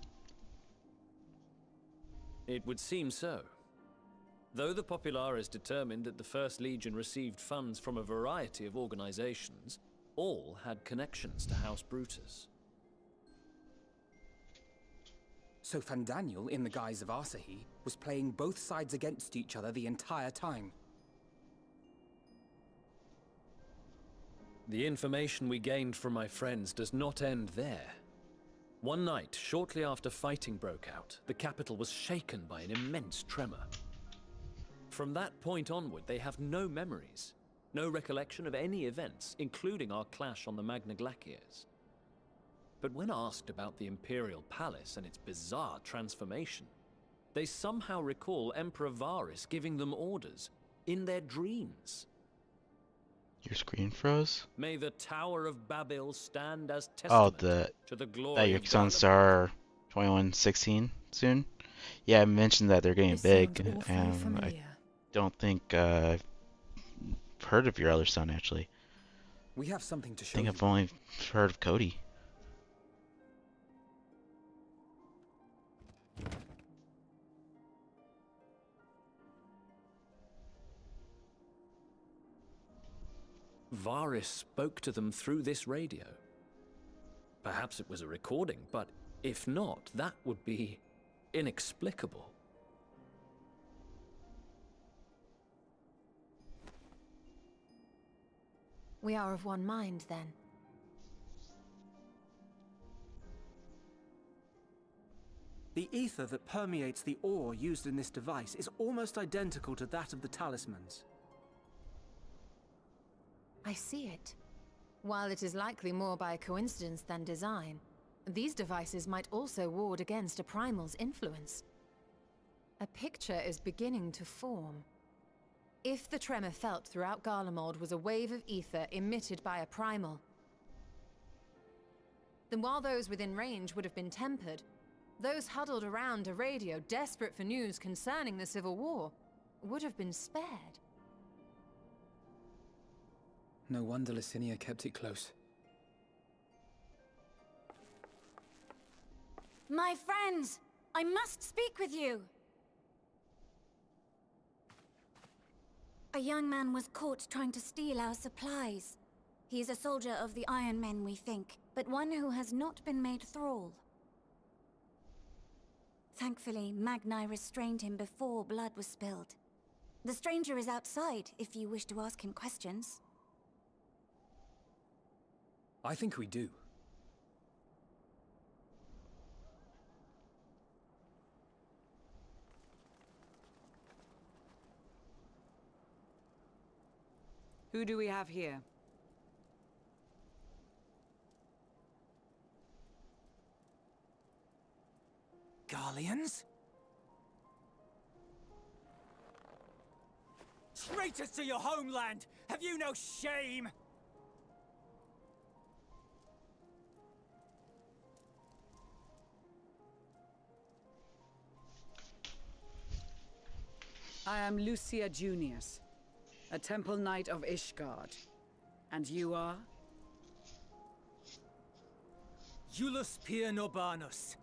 It would seem so. Though the Populares determined that the First Legion received funds from a variety of organizations, all had connections to House Brutus. So Fandaniel, in the guise of Asahi, was playing both sides against each other the entire time. The information we gained from my friends does not end there. One night, shortly after fighting broke out, the capital was shaken by an immense tremor. From that point onward, they have no memories, no recollection of any events, including our clash on the Magna Glaciers. But when asked about the Imperial Palace and its bizarre transformation, they somehow recall Emperor Varus giving them orders in their dreams. Your screen froze? May the Tower of Babel stand as Oh, testament to the glory that your of Sun Garlemald. Star 2116 soon? Yeah, I mentioned that they're getting This big, sounds awfully and I familiar. don't think I've heard of your other son, actually. We have something to I show think you. I've only heard of Cody. Varys spoke to them through this radio. Perhaps it was a recording, but if not, that would be inexplicable. We are of one mind, then. The ether that permeates the ore used in this device is almost identical to that of the talismans. I see it. While it is likely more by coincidence than design, these devices might also ward against a primal's influence. A picture is beginning to form. If the tremor felt throughout Garlemald was a wave of ether emitted by a primal, then while those within range would have been tempered, those huddled around a radio desperate for news concerning the Civil War would have been spared. No wonder Licinia kept it close. My friends, I must speak with you. A young man was caught trying to steal our supplies. He is a soldier of the Iron Men, we think, but one who has not been made thrall. Thankfully, Magni restrained him before blood was spilled. The stranger is outside, if you wish to ask him questions. I think we do. Who do we have here? Garleans? Traitors to your homeland! Have you no shame? I am Lucia Junius, a Temple Knight of Ishgard. And you are? Iulus Pier Norbanus.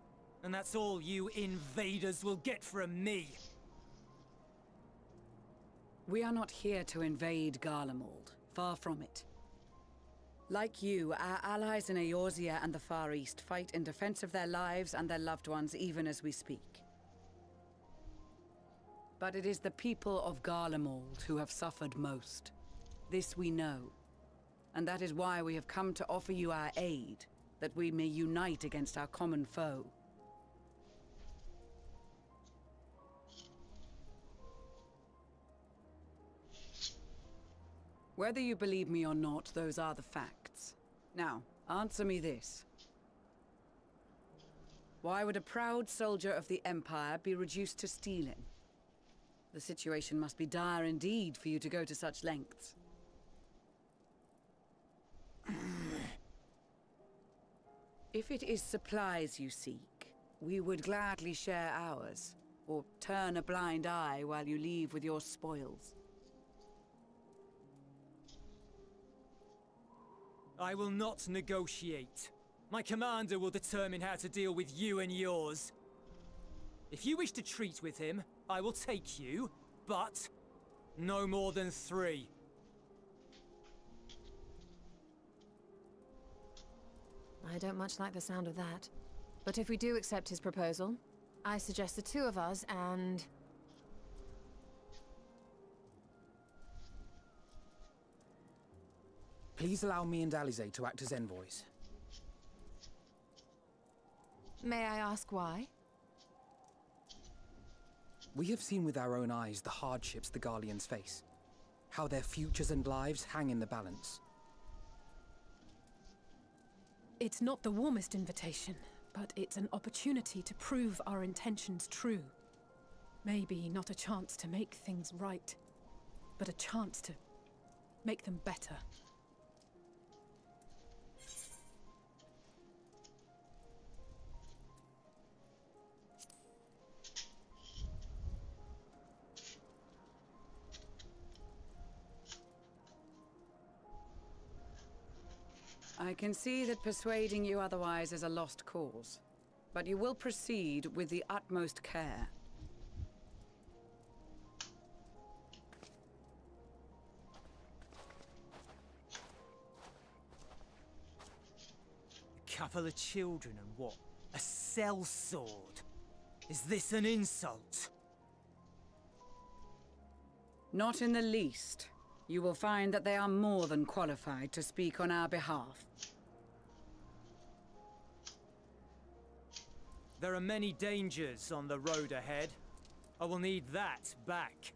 And that's all you invaders will get from me. We are not here to invade Garlemald. Far from it. Like you, our allies in Eorzea and the Far East fight in defense of their lives and their loved ones even as we speak. But it is the people of Garlemald who have suffered most. This we know. And that is why we have come to offer you our aid, that we may unite against our common foe. Whether you believe me or not, those are the facts. Now, answer me this. Why would a proud soldier of the Empire be reduced to stealing? The situation must be dire indeed for you to go to such lengths. If it is supplies you seek, we would gladly share ours, or turn a blind eye while you leave with your spoils. I will not negotiate. My commander will determine how to deal with you and yours. If you wish to treat with him, I will take you, but no more than 3. I don't much like the sound of that. But if we do accept his proposal, I suggest the 2 of us and... Please allow me and Alize to act as envoys. May I ask why? We have seen with our own eyes the hardships the Garleans face. How their futures and lives hang in the balance. It's not the warmest invitation, but it's an opportunity to prove our intentions true. Maybe not a chance to make things right, but a chance to make them better. I can see that persuading you otherwise is a lost cause, but you will proceed with the utmost care. A couple of children and what? A sellsword? Is this an insult? Not in the least. You will find that they are more than qualified to speak on our behalf. There are many dangers on the road ahead. I will need that back.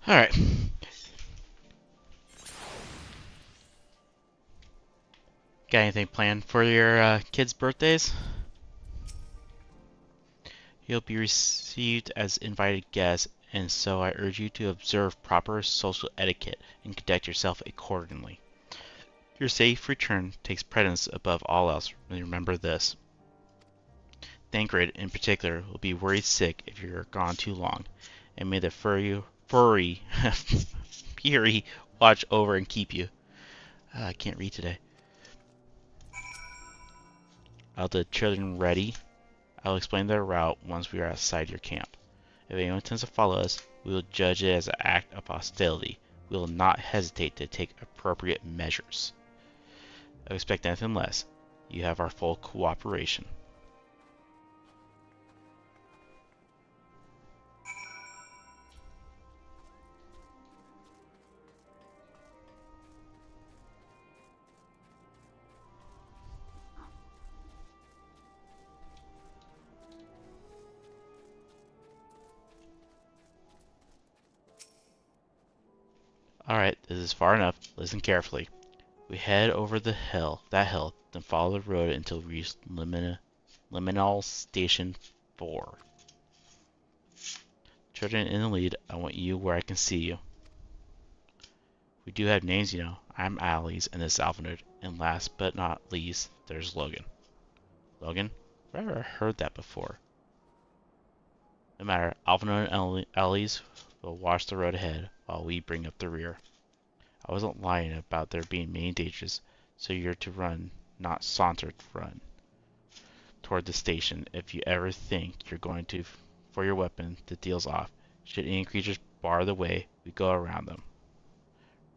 All right. Got anything planned for your kids' birthdays? You'll be received as invited guests, and so I urge you to observe proper social etiquette and conduct yourself accordingly. Your safe return takes precedence above all else, and remember this. Thancred, in particular, will be worried sick if you're gone too long, and may the furry Fury watch over and keep you. I can't read today. Are the children ready? I'll explain their route once we are outside your camp. If anyone intends to follow us, we will judge it as an act of hostility. We will not hesitate to take appropriate measures. I expect anything less. You have our full cooperation. Alright, this is far enough. Listen carefully. We head over that hill, then follow the road until we reach Liminal Station 4. Children in the lead, I want you where I can see you. We do have names, you know. I'm Alice, and this is Alvinode. And last but not least, there's Logan. Logan? Where have I heard that before? No matter, Alvinode and Alice will watch the road ahead while we bring up the rear. I wasn't lying about there being many dangers, so you're to run, not saunter run, toward the station. If you ever think you're going to for your weapon, the deal's off. Should any creatures bar the way, we go around them.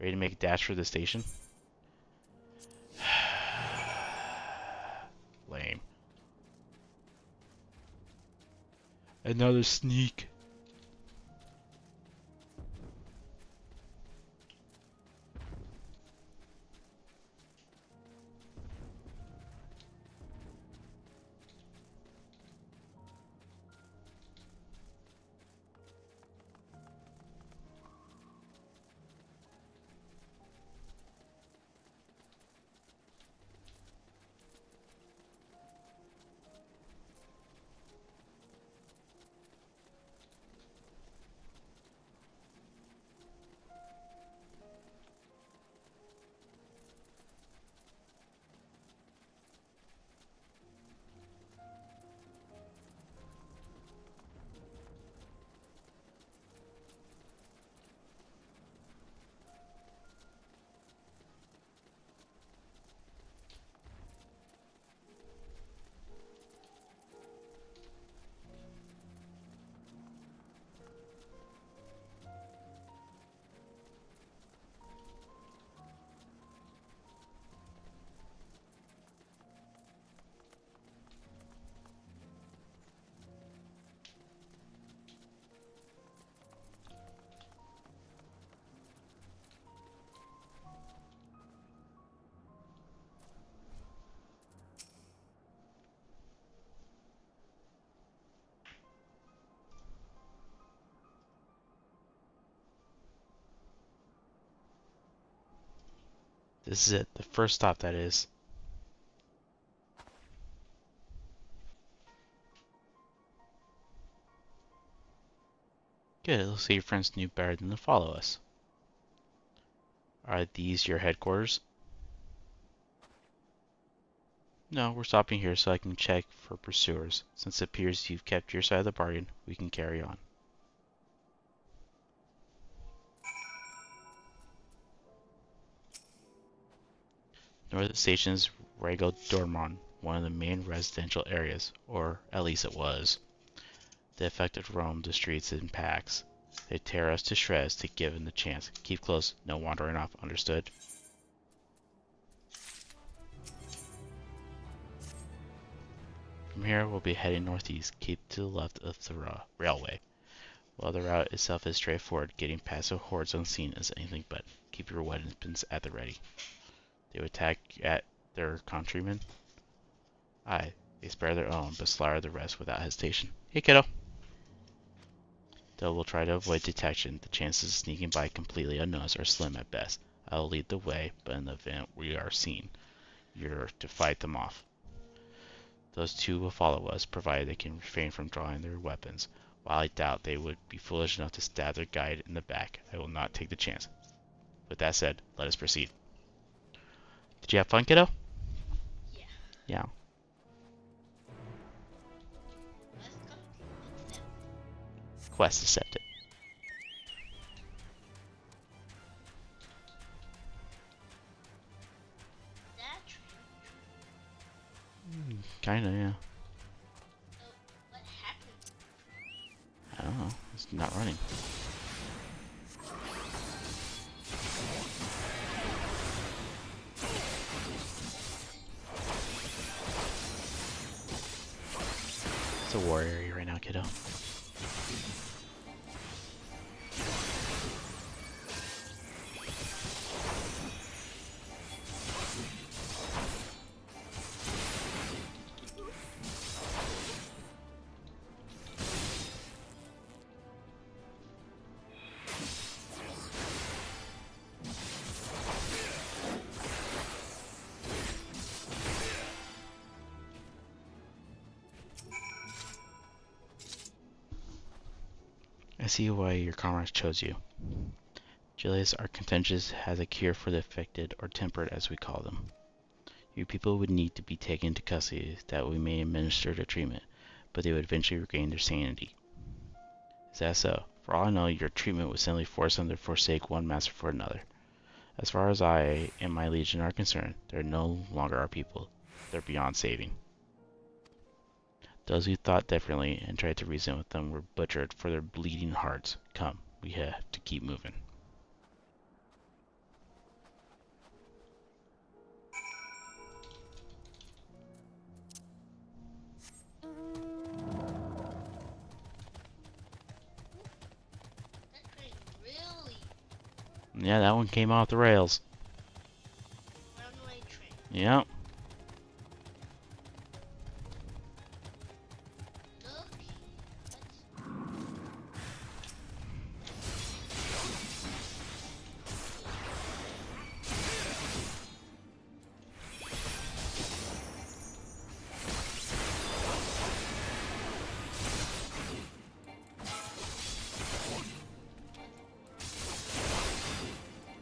Ready to make a dash for the station? Lame. Another sneak. This is it. The first stop, that is. Good. Looks like your friends knew better than to follow us. Are these your headquarters? No, we're stopping here so I can check for pursuers. Since it appears you've kept your side of the bargain, we can carry on. North of the station is Rego Dormon, one of the main residential areas, or at least it was. The affected roam the streets in packs. They tear us to shreds to give them the chance. Keep close, no wandering off, understood? From here, we'll be heading northeast. Keep to the left of the railway. While the route itself is straightforward, getting past the hordes unseen is anything but. Keep your weapons at the ready. They would attack at their countrymen? Aye, they spare their own, but slaughter the rest without hesitation. Hey, kiddo! Though we'll try to avoid detection, the chances of sneaking by completely unnoticed are slim at best. I'll lead the way, but in the event we are seen, you're to fight them off. Those two will follow us, provided they can refrain from drawing their weapons. While I doubt they would be foolish enough to stab their guide in the back, I will not take the chance. With that said, let us proceed. Did you have fun, kiddo? Yeah. Yeah. Quest accepted. Kinda, yeah. What happened? I don't know. It's not running. It's a war area right now, kiddo. I see why your comrades chose you. Julius, our contentious has a cure for the affected, or temperate as we call them. Your people would need to be taken into custody that we may administer the treatment, but they would eventually regain their sanity. Is that so? For all I know, your treatment would simply force them to forsake one master for another. As far as I and my legion are concerned, they're no longer our people. They're beyond saving. Those who thought differently and tried to reason with them were butchered for their bleeding hearts. Come, we have to keep moving. Yeah, that one came off the rails. Runaway train. Yep.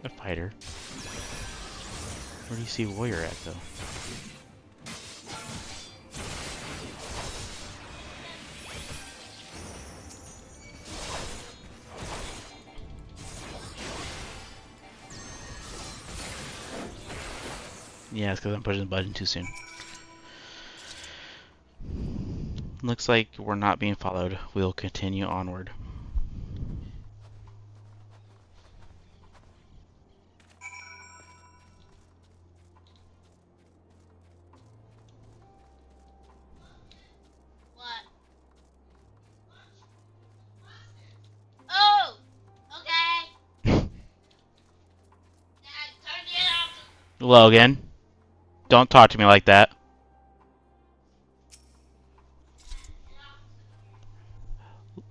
A fighter. Where do you see Warrior at, though? Yeah, it's because I'm pushing the button too soon. Looks like we're not being followed. We'll continue onward. Logan, don't talk to me like that.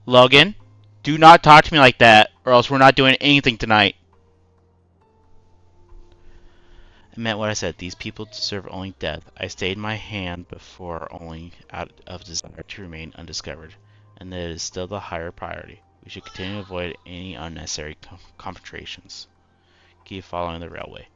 Logan, do not talk to me like that, or else we're not doing anything tonight. I meant what I said. These people deserve only death. I stayed my hand before only out of desire to remain undiscovered, and that is still the higher priority. We should continue to avoid any unnecessary confrontations. Keep following the railway.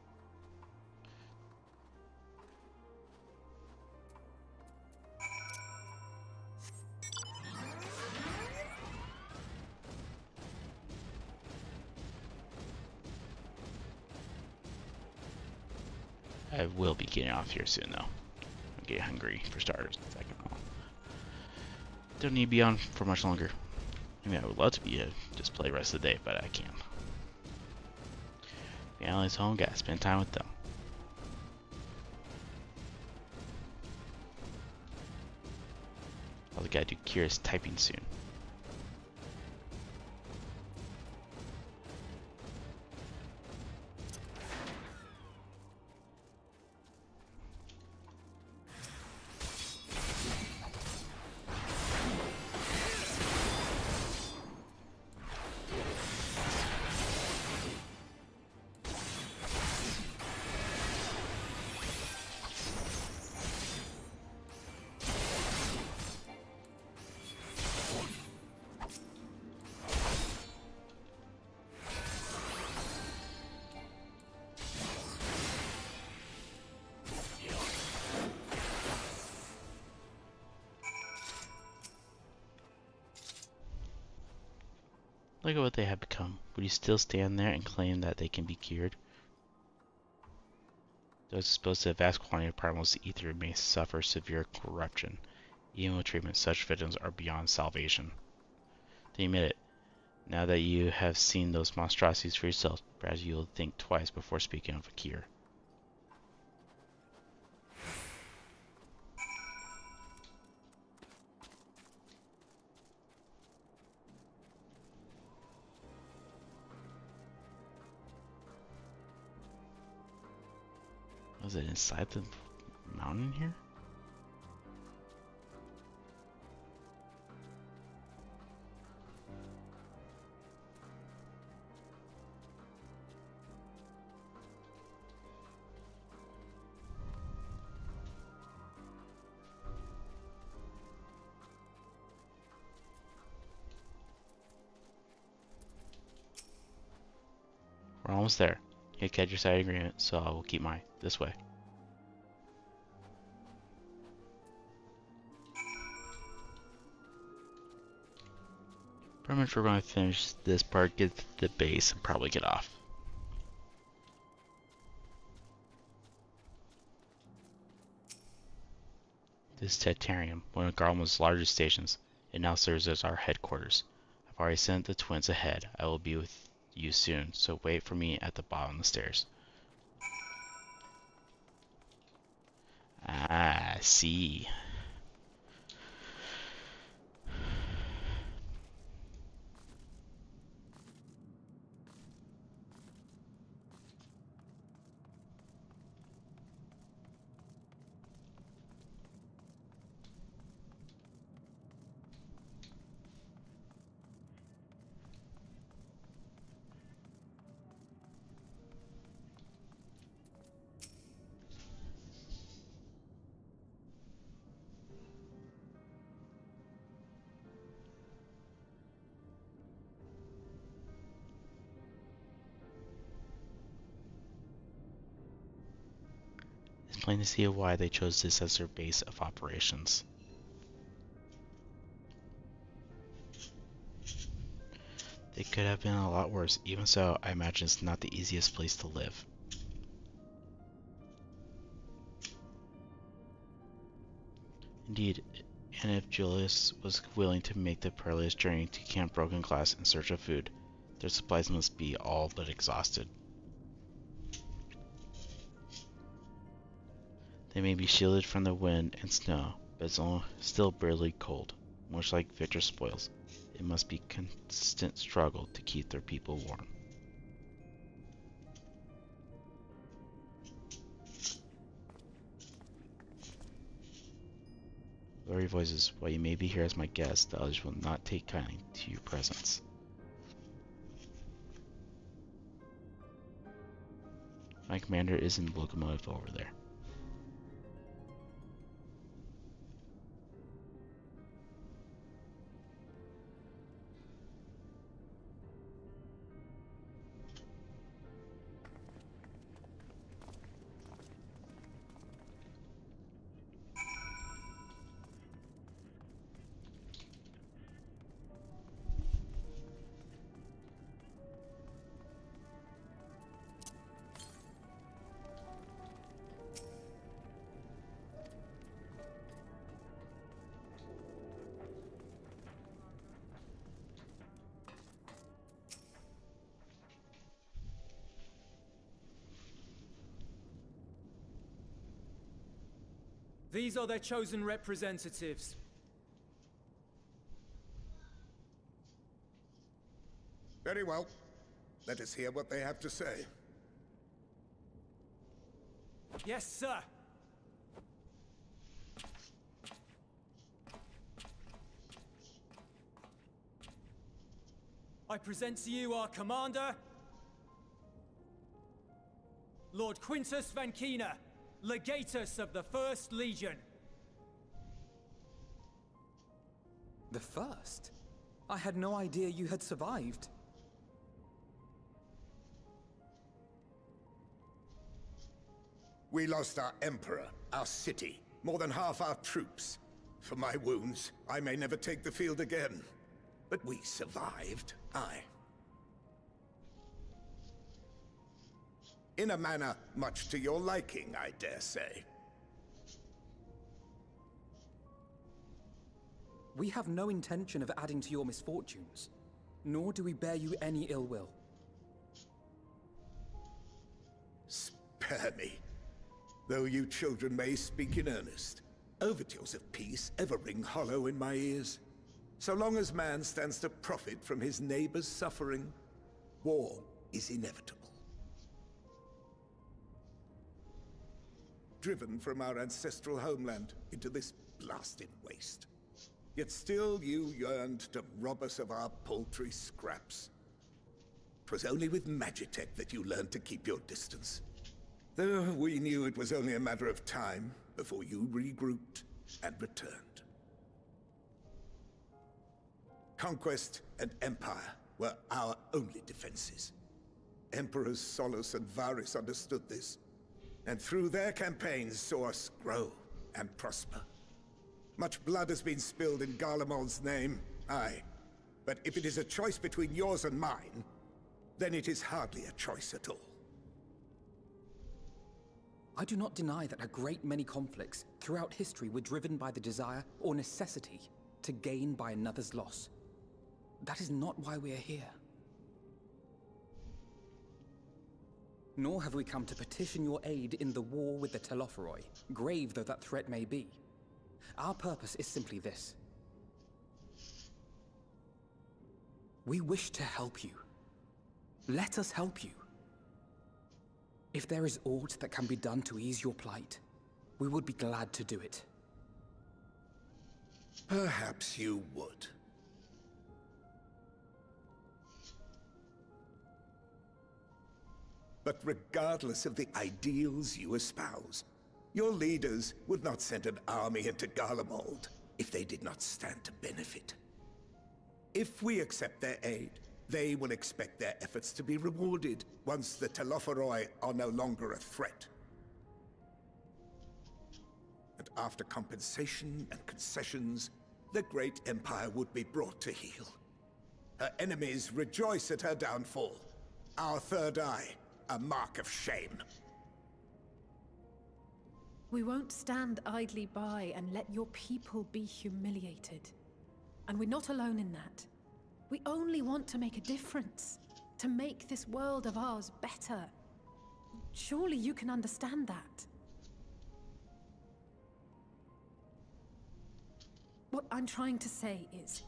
I will be getting off here soon, though. I'm getting hungry, for starters. Second of all, don't need to be on for much longer. I mean, I would love to be just play the rest of the day, but I can't. Family's home, gotta spend time with them. All I gotta do curious typing soon. Look at what they have become. Would you still stand there and claim that they can be cured? Those exposed to a vast quantity of primal ether may suffer severe corruption. Even with treatment, such victims are beyond salvation. They admit it. Now that you have seen those monstrosities for yourself, perhaps you will think twice before speaking of a cure. Was it inside the mountain here? We're almost there. You catch your side agreement, so I will keep mine. This way. Pretty much we're going to finish this part, get to the base, and probably get off. This is Tetarium, one of Garlemald's largest stations. It now serves as our headquarters. I've already sent the twins ahead. I will be with you soon, so wait for me at the bottom of the stairs. Ah, see. It's plain to see why they chose this as their base of operations. It could have been a lot worse. Even so, I imagine it's not the easiest place to live. Indeed, and if Julius was willing to make the perilous journey to Camp Broken Glass in search of food, their supplies must be all but exhausted. They may be shielded from the wind and snow, but it's still barely cold. Much like Victor's spoils, it must be a constant struggle to keep their people warm. Lower your voices. While you may be here as my guest, the others will not take kindly to your presence. My commander is in the locomotive over there. These are their chosen representatives. Very well. Let us hear what they have to say. Yes, sir. I present to you our commander, Lord Quintus Van Kina, Legatus of the First Legion. The first? I had no idea you had survived. We lost our emperor, our city, more than half our troops. For my wounds, I may never take the field again. But we survived, aye. In a manner much to your liking, I dare say. We have no intention of adding to your misfortunes, nor do we bear you any ill will. Spare me. Though you children may speak in earnest, overtures of peace ever ring hollow in my ears. So long as man stands to profit from his neighbor's suffering, war is inevitable. Driven from our ancestral homeland into this blasted waste. Yet still you yearned to rob us of our paltry scraps. 'Twas only with Magitech that you learned to keep your distance. Though we knew it was only a matter of time before you regrouped and returned. Conquest and empire were our only defenses. Emperors Solus and Varys understood this, and through their campaigns saw us grow and prosper. Much blood has been spilled in Garlemald's name, aye. But if it is a choice between yours and mine, then it is hardly a choice at all. I do not deny that a great many conflicts throughout history were driven by the desire or necessity to gain by another's loss. That is not why we are here. Nor have we come to petition your aid in the war with the Telophoroi, grave though that threat may be. Our purpose is simply this. We wish to help you. Let us help you. If there is aught that can be done to ease your plight, we would be glad to do it. Perhaps you would. But regardless of the ideals you espouse, your leaders would not send an army into Garlemald if they did not stand to benefit. If we accept their aid, they will expect their efforts to be rewarded once the Telophoroi are no longer a threat. And after compensation and concessions, the great empire would be brought to heel. Her enemies rejoice at her downfall. Our third eye, a mark of shame. We won't stand idly by and let your people be humiliated. And we're not alone in that. We only want to make a difference, to make this world of ours better. Surely you can understand that. What I'm trying to say is,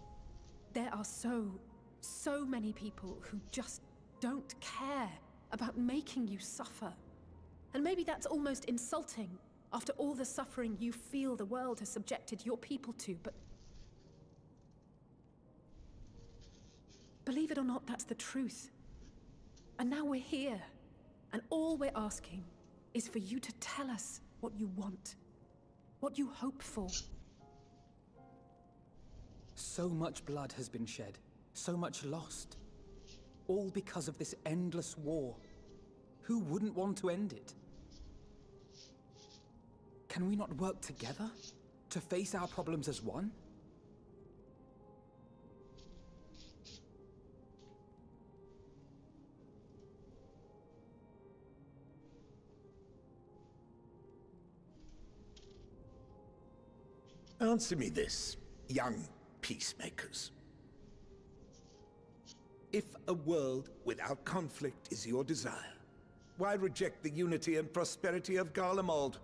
there are so many people who just don't care about making you suffer. And maybe that's almost insulting after all the suffering you feel the world has subjected your people to, but believe it or not, that's the truth. And now we're here. And all we're asking is for you to tell us what you want, what you hope for. So much blood has been shed, so much lost. All because of this endless war. Who wouldn't want to end it? Can we not work together to face our problems as one? Answer me this, young peacemakers. If a world without conflict is your desire, why reject the unity and prosperity of Garlemald?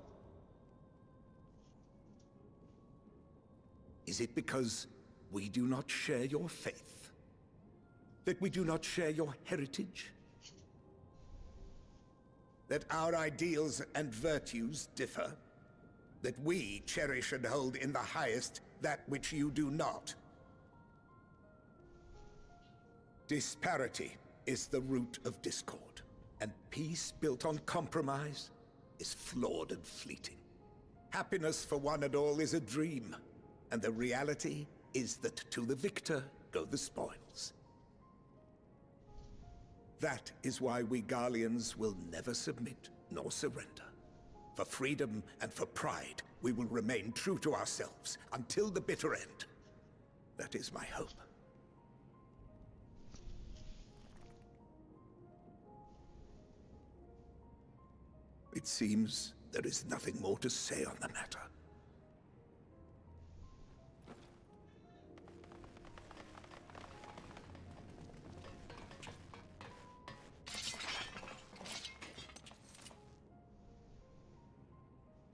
Is it because we do not share your faith? That we do not share your heritage? That our ideals and virtues differ? That we cherish and hold in the highest that which you do not? Disparity is the root of discord, and peace built on compromise is flawed and fleeting. Happiness for one and all is a dream, and the reality is that to the victor go the spoils. That is why we Garleans will never submit nor surrender. For freedom and for pride, we will remain true to ourselves until the bitter end. That is my hope. It seems there is nothing more to say on the matter.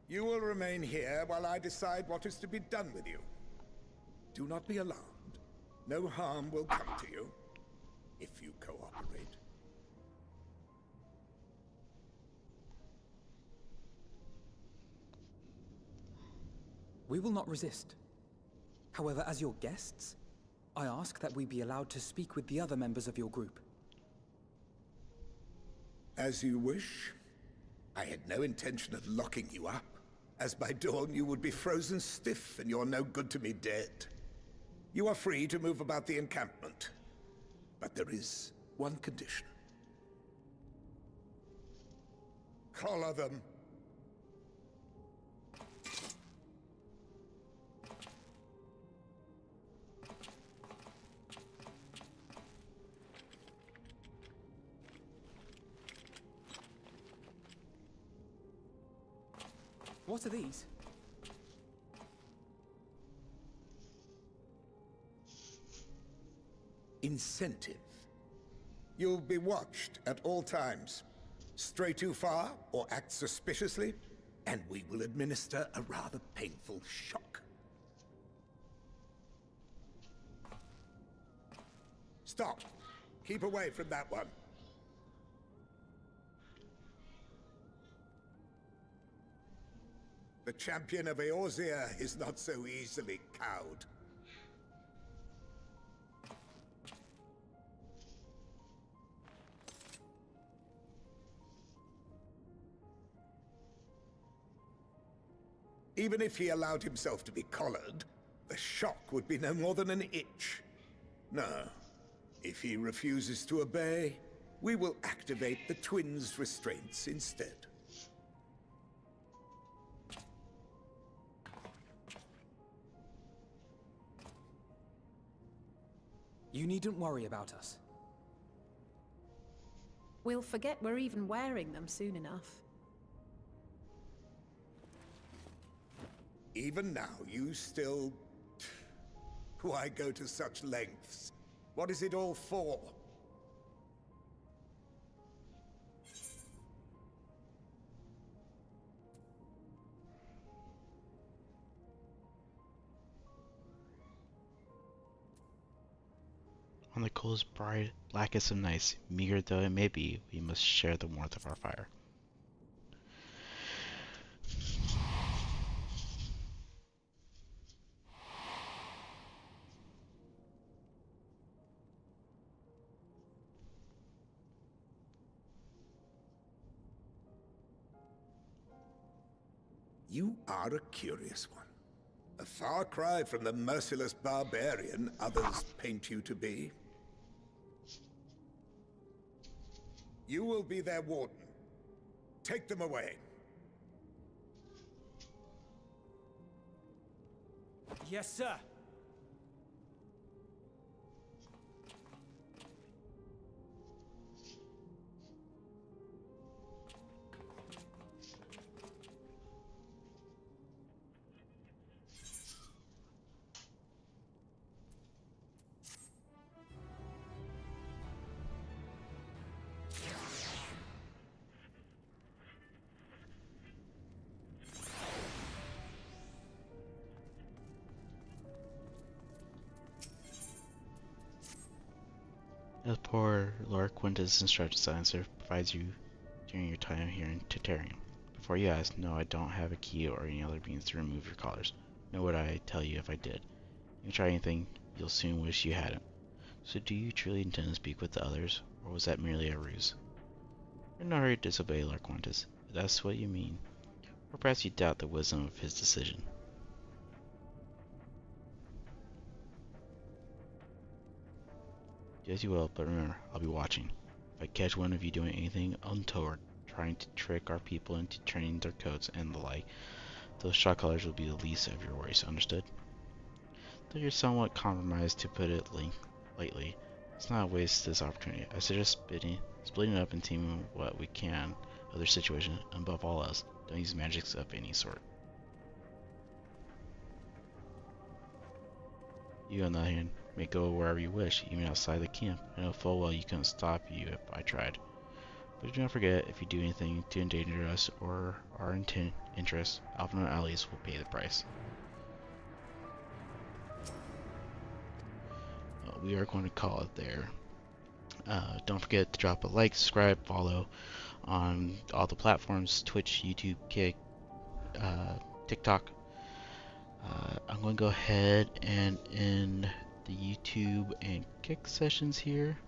You will remain here while I decide what is to be done with you. Do not be alarmed. No harm will come to you if you cooperate. We will not resist. However, as your guests, I ask that we be allowed to speak with the other members of your group. As you wish. I had no intention of locking you up, as by dawn you would be frozen stiff and you're no good to me dead. You are free to move about the encampment, but there is one condition. Collar them. What are these? Incentive. You'll be watched at all times. Stray too far or act suspiciously, and we will administer a rather painful shock. Stop. Keep away from that one. The champion of Eorzea is not so easily cowed. Even if he allowed himself to be collared, the shock would be no more than an itch. No. If he refuses to obey, we will activate the twins' restraints instead. You needn't worry about us. We'll forget we're even wearing them soon enough. Even now, you still... Why go to such lengths? What is it all for? On the coolest bride, blackest of nights, meager though it may be, we must share the warmth of our fire. You are a curious one. A far cry from the merciless barbarian others paint you to be. You will be their warden. Take them away. Yes, sir. As poor Lord Quintus instructed Silencer provides you during your time here in Terrarium. Before you ask, no, I don't have a key or any other means to remove your collars. Nor would I tell you if I did. You can try anything, you'll soon wish you hadn't. So do you truly intend to speak with the others, or was that merely a ruse? You're in no hurry to disobey Lord Quintus, if that's what you mean. Or perhaps you doubt the wisdom of his decision. Do as you will, but remember, I'll be watching. If I catch one of you doing anything untoward, trying to trick our people into turning their coats and the like, those shot callers will be the least of your worries, understood? Though you're somewhat compromised, to put it lightly, let's not waste this opportunity. I suggest splitting up and teaming what we can of their situation, and above all else, don't use magics of any sort. You, on the other hand, may go wherever you wish, even outside the camp. I know full well you couldn't stop you if I tried. But do not forget, if you do anything to endanger us or our interests, Alpha allies will pay the price. We are going to call it there. Don't forget to drop a like, subscribe, follow on all the platforms, Twitch, YouTube, Kick, TikTok. I'm going to go ahead and end the YouTube and Kick sessions here.